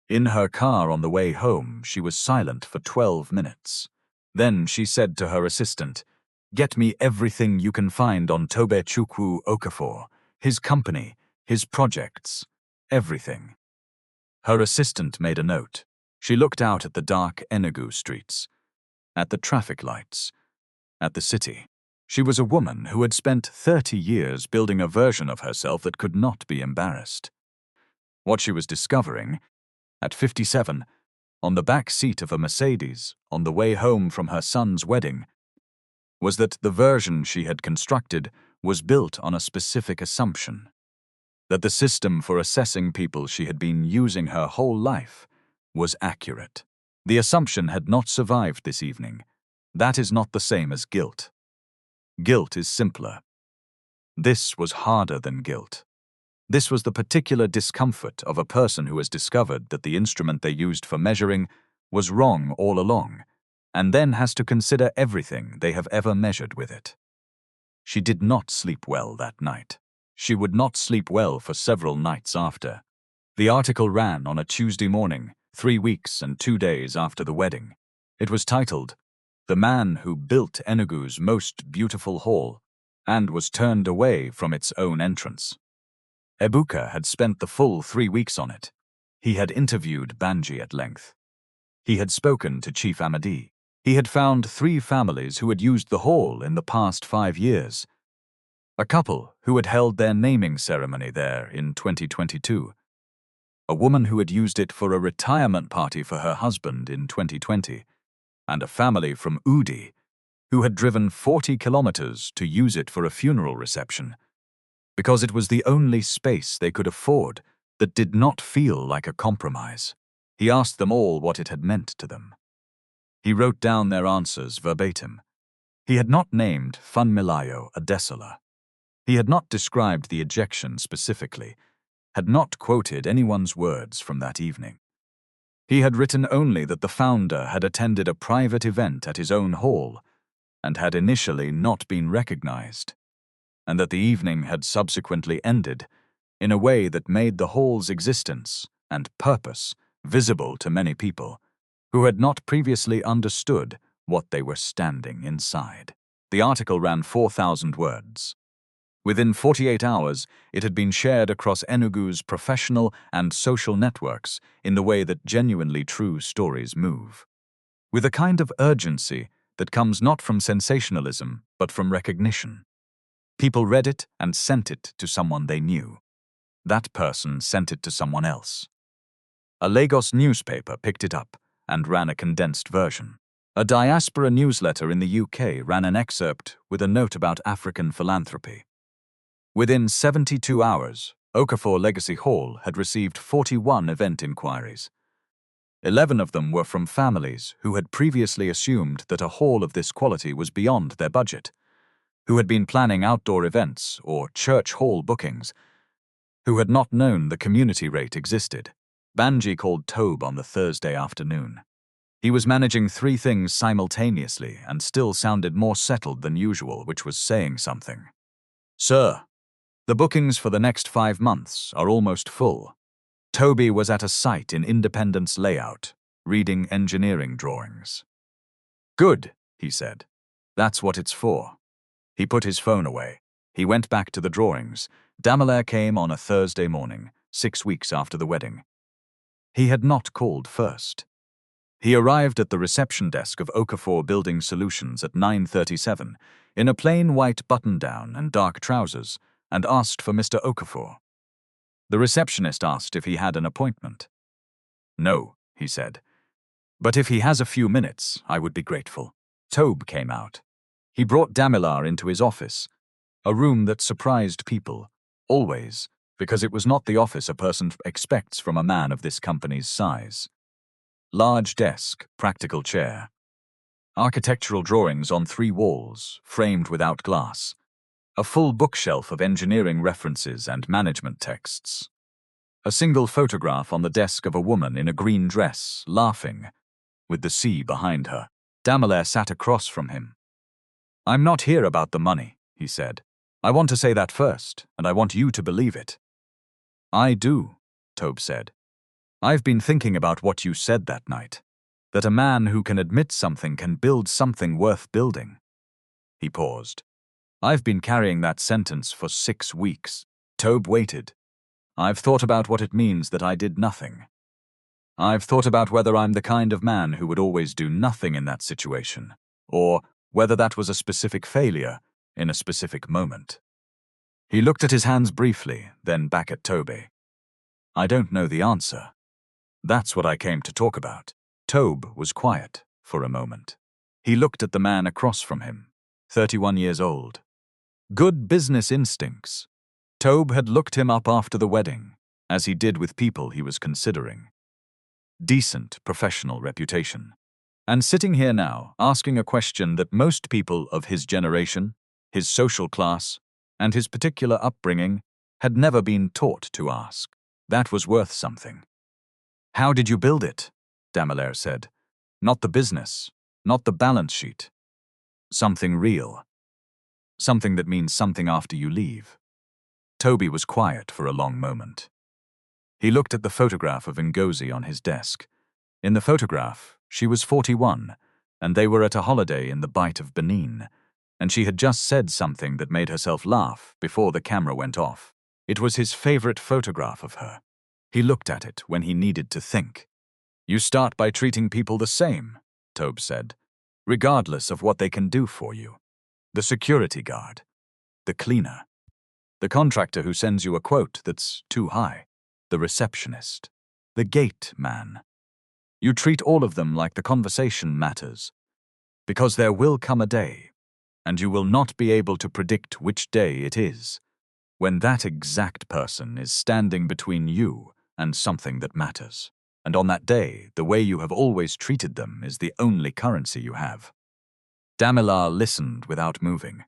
[SPEAKER 1] In her car on the way home, she was silent for 12 minutes. Then she said to her assistant, "Get me everything you can find on Tobechukwu Okafor, his company, his projects, everything." Her assistant made a note. She looked out at the dark Enugu streets, at the traffic lights, at the city. She was a woman who had spent 30 years building a version of herself that could not be embarrassed. What she was discovering, at 57, on the back seat of a Mercedes on the way home from her son's wedding, was that the version she had constructed was built on a specific assumption. That the system for assessing people she had been using her whole life was accurate. The assumption had not survived this evening. That is not the same as guilt. Guilt is simpler. This was harder than guilt. This was the particular discomfort of a person who has discovered that the instrument they used for measuring was wrong all along, and then has to consider everything they have ever measured with it. She did not sleep well that night. She would not sleep well for several nights after. The article ran on a Tuesday morning, 3 weeks and 2 days after the wedding. It was titled, "The Man Who Built Enugu's Most Beautiful Hall," and was turned away from its own entrance. Ebuka had spent the full 3 weeks on it. He had interviewed Banji at length. He had spoken to Chief Amadi. He had found 3 families who had used the hall in the past 5 years. A couple who had held their naming ceremony there in 2022. A woman who had used it for a retirement party for her husband in 2020. And a family from Udi who had driven 40 kilometers to use it for a funeral reception, because it was the only space they could afford that did not feel like a compromise. He asked them all what it had meant to them. He wrote down their answers verbatim. He had not named Funmilayo a desola. He had not described the ejection specifically, had not quoted anyone's words from that evening. He had written only that the founder had attended a private event at his own hall and had initially not been recognized, and that the evening had subsequently ended in a way that made the hall's existence and purpose visible to many people who had not previously understood what they were standing inside. The article ran 4,000 words. Within 48 hours, it had been shared across Enugu's professional and social networks in the way that genuinely true stories move. With a kind of urgency that comes not from sensationalism, but from recognition. People read it and sent it to someone they knew. That person sent it to someone else. A Lagos newspaper picked it up and ran a condensed version. A diaspora newsletter in the UK ran an excerpt with a note about African philanthropy. Within 72 hours, Okafor Legacy Hall had received 41 event inquiries. 11 of them were from families who had previously assumed that a hall of this quality was beyond their budget, who had been planning outdoor events or church hall bookings, who had not known the community rate existed. Banji called Tobe on the Thursday afternoon. He was managing 3 things simultaneously and still sounded more settled than usual, which was saying something. "Sir, the bookings for the next 5 months are almost full." Toby was at a site in Independence Layout, reading engineering drawings. "Good," he said. "That's what it's for." He put his phone away. He went back to the drawings. Damelaire came on a Thursday morning, 6 weeks after the wedding. He had not called first. He arrived at the reception desk of Okafor Building Solutions at 9:37 in a plain white button-down and dark trousers and asked for Mr. Okafor. The receptionist asked if he had an appointment. "No," he said. "But if he has a few minutes, I would be grateful." Tobe came out. He brought Damelaire into his office, a room that surprised people, always, because it was not the office a person expects from a man of this company's size. Large desk, practical chair. Architectural drawings on 3 walls, framed without glass. A full bookshelf of engineering references and management texts. A single photograph on the desk of a woman in a green dress, laughing, with the sea behind her. Damelaire sat across from him. "I'm not here about the money," he said. "I want to say that first, and I want you to believe it." "I do," Tobe said. "I've been thinking about what you said that night. That a man who can admit something can build something worth building. He paused. I've been carrying that sentence for 6 weeks. Tobe waited. I've thought about what it means that I did nothing. I've thought about whether I'm the kind of man who would always do nothing in that situation, or whether that was a specific failure in a specific moment. He looked at his hands briefly, then back at Tobe. I don't know the answer. That's what I came to talk about. Tobe was quiet for a moment. He looked at the man across from him, 31 years old. Good business instincts. Tobe had looked him up after the wedding, as he did with people he was considering. Decent professional reputation. And sitting here now, asking a question that most people of his generation, his social class, and his particular upbringing had never been taught to ask. That was worth something. How did you build it? Dammelaer said. Not the business, not the balance sheet. Something real. Something that means something after you leave. Toby was quiet for a long moment. He looked at the photograph of Ngozi on his desk. In the photograph, she was 41, and they were at a holiday in the Bight of Benin, and she had just said something that made herself laugh before the camera went off. It was his favorite photograph of her. He looked at it when he needed to think. You start by treating people the same, Tobe said, regardless of what they can do for you. The security guard, the cleaner, the contractor who sends you a quote that's too high, the receptionist, the gate man. You treat all of them like the conversation matters, because there will come a day, and you will not be able to predict which day it is, when that exact person is standing between you and something that matters. And on that day, the way you have always treated them is the only currency you have. Dammelaer listened without moving.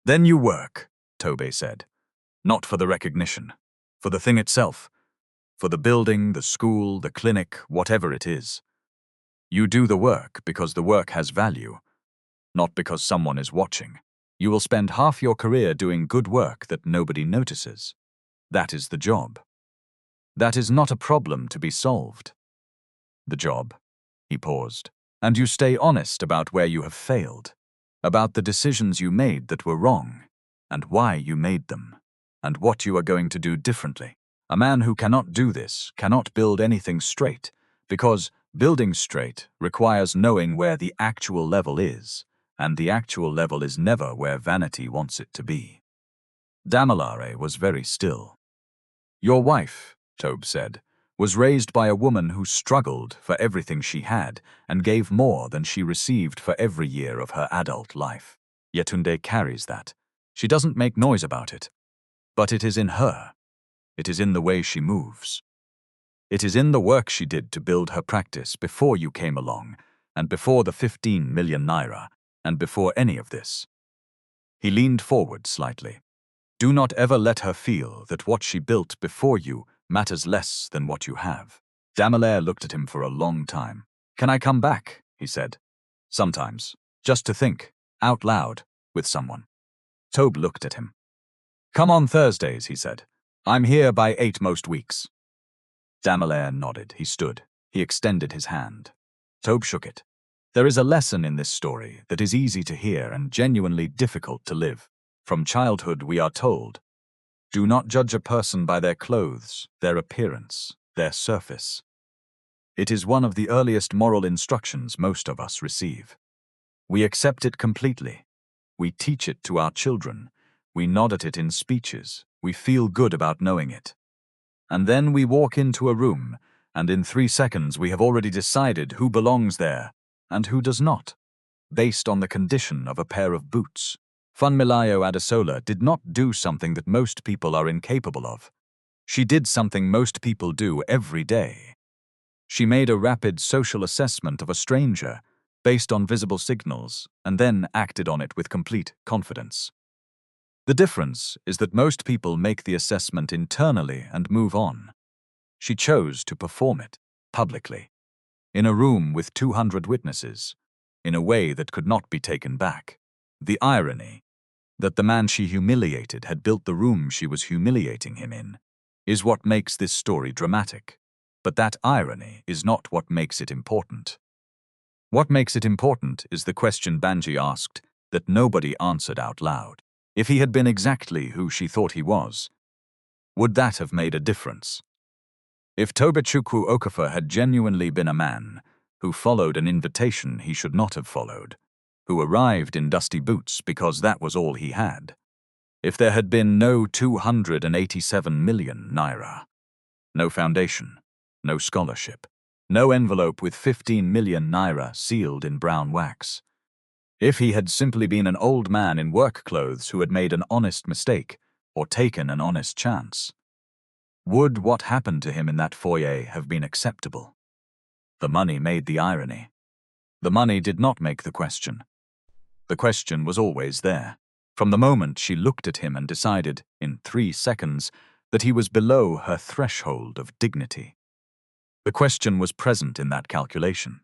[SPEAKER 1] Then you work, Tobe said. Not for the recognition, for the thing itself, for the building, the school, the clinic, whatever it is. You do the work because the work has value, not because someone is watching. You will spend half your career doing good work that nobody notices. That is the job. That is not a problem to be solved. The job. He paused. And you stay honest about where you have failed, about the decisions you made that were wrong, and why you made them, and what you are going to do differently. A man who cannot do this cannot build anything straight, because building straight requires knowing where the actual level is, and the actual level is never where vanity wants it to be. Dammelaer was very still. Your wife, Tobe said, was raised by a woman who struggled for everything she had and gave more than she received for every year of her adult life. Yetunde carries that. She doesn't make noise about it. But it is in her. It is in the way she moves. It is in the work she did to build her practice before you came along, and before the 15 million naira, and before any of this. He leaned forward slightly. Do not ever let her feel that what she built before you matters less than what you have. Dammelaer looked at him for a long time. Can I come back? He said. Sometimes, just to think, out loud, with someone. Tobe looked at him. Come on Thursdays, he said. I'm here by 8 most weeks. Dammelaer nodded. He stood. He extended his hand. Tobe shook it. There is a lesson in this story that is easy to hear and genuinely difficult to live. From childhood we are told, do not judge a person by their clothes, their appearance, their surface. It is one of the earliest moral instructions most of us receive. We accept it completely. We teach it to our children. We nod at it in speeches. We feel good about knowing it. And then we walk into a room, and in 3 seconds we have already decided who belongs there and who does not, based on the condition of a pair of boots. Funmilayo Adesola did not do something that most people are incapable of. She did something most people do every day. She made a rapid social assessment of a stranger based on visible signals and then acted on it with complete confidence. The difference is that most people make the assessment internally and move on. She chose to perform it publicly, in a room with 200 witnesses, in a way that could not be taken back. The irony that the man she humiliated had built the room she was humiliating him in is what makes this story dramatic. But that irony is not what makes it important. What makes it important is the question Banji asked that nobody answered out loud. If he had been exactly who she thought he was, would that have made a difference? If Tobechukwu Okafor had genuinely been a man who followed an invitation he should not have followed, who arrived in dusty boots because that was all he had, if there had been no 287 million naira, no foundation, no scholarship, no envelope with 15 million naira sealed in brown wax, if he had simply been an old man in work clothes who had made an honest mistake or taken an honest chance, would what happened to him in that foyer have been acceptable? The money made the irony. The money did not make the question. The question was always there. From the moment she looked at him and decided, in 3 seconds, that he was below her threshold of dignity. The question was present in that calculation.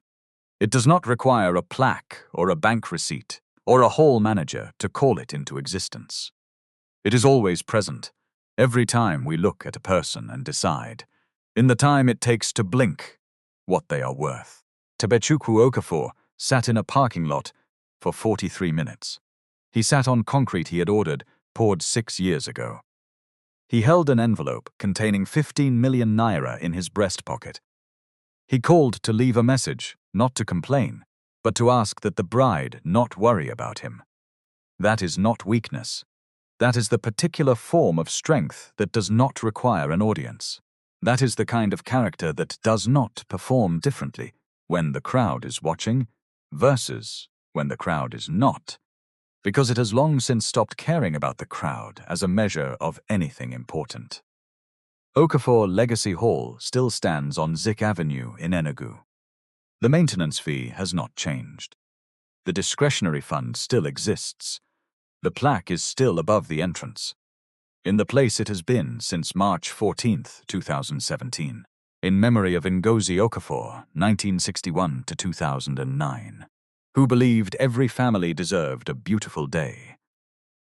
[SPEAKER 1] It does not require a plaque or a bank receipt or a hall manager to call it into existence. It is always present, every time we look at a person and decide, in the time it takes to blink, what they are worth. Tobechukwu Okafor sat in a parking lot for 43 minutes. He sat on concrete he had ordered, poured 6 years ago. He held an envelope containing 15 million naira in his breast pocket. He called to leave a message, not to complain, but to ask that the bride not worry about him. That is not weakness. That is the particular form of strength that does not require an audience. That is the kind of character that does not perform differently when the crowd is watching versus when the crowd is not, because it has long since stopped caring about the crowd as a measure of anything important. Okafor Legacy Hall still stands on Zik Avenue in Enugu. The maintenance fee has not changed. The discretionary fund still exists. The plaque is still above the entrance, in the place it has been since March 14, 2017, in memory of Ngozi Okafor, 1961 to 2009, who believed every family deserved a beautiful day.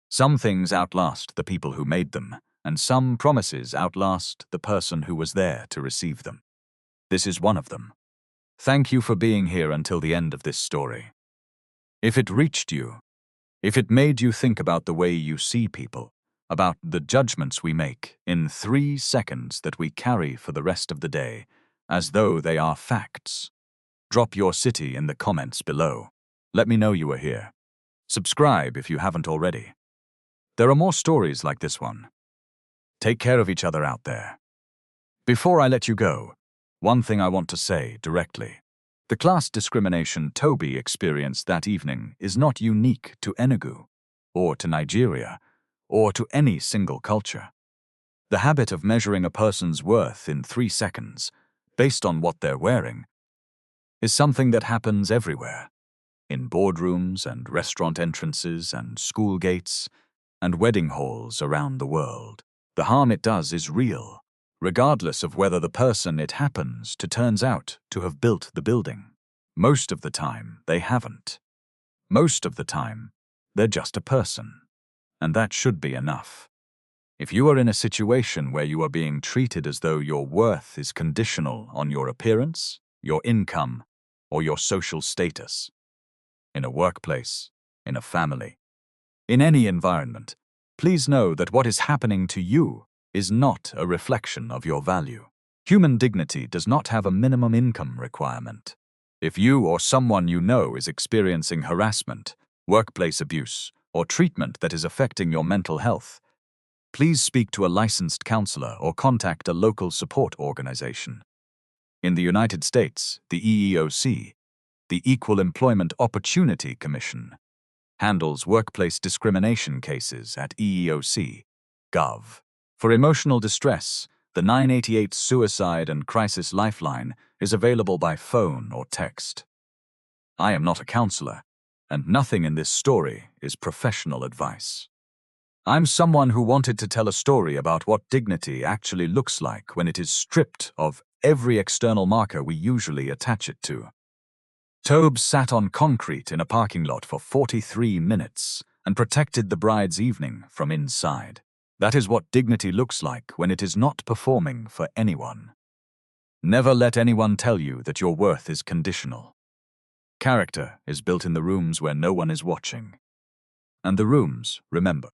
[SPEAKER 1] Some things outlast the people who made them, and some promises outlast the person who was there to receive them. This is one of them. Thank you for being here until the end of this story. If it reached you, if it made you think about the way you see people, about the judgments we make in 3 seconds that we carry for the rest of the day, as though they are facts, drop your city in the comments below. Let me know you are here. Subscribe if you haven't already. There are more stories like this one. Take care of each other out there. Before I let you go, one thing I want to say directly. The class discrimination Toby experienced that evening is not unique to Enugu, or to Nigeria, or to any single culture. The habit of measuring a person's worth in 3 seconds, based on what they're wearing, is something that happens everywhere, in boardrooms and restaurant entrances and school gates and wedding halls around the world. The harm it does is real, regardless of whether the person it happens to turns out to have built the building. Most of the time, they haven't. Most of the time, they're just a person, and that should be enough. If you are in a situation where you are being treated as though your worth is conditional on your appearance, your income, or your social status, in a workplace, in a family, in any environment, please know that what is happening to you is not a reflection of your value. Human dignity does not have a minimum income requirement. If you or someone you know is experiencing harassment, workplace abuse, or treatment that is affecting your mental health, please speak to a licensed counselor or contact a local support organization. In the United States, the EEOC, the Equal Employment Opportunity Commission, handles workplace discrimination cases at EEOC.gov. For emotional distress, the 988 Suicide and Crisis Lifeline is available by phone or text. I am not a counselor, and nothing in this story is professional advice. I'm someone who wanted to tell a story about what dignity actually looks like when it is stripped of every external marker we usually attach it to. Tobe sat on concrete in a parking lot for 43 minutes and protected the bride's evening from inside. That is what dignity looks like when it is not performing for anyone. Never let anyone tell you that your worth is conditional. Character is built in the rooms where no one is watching. And the rooms, remember,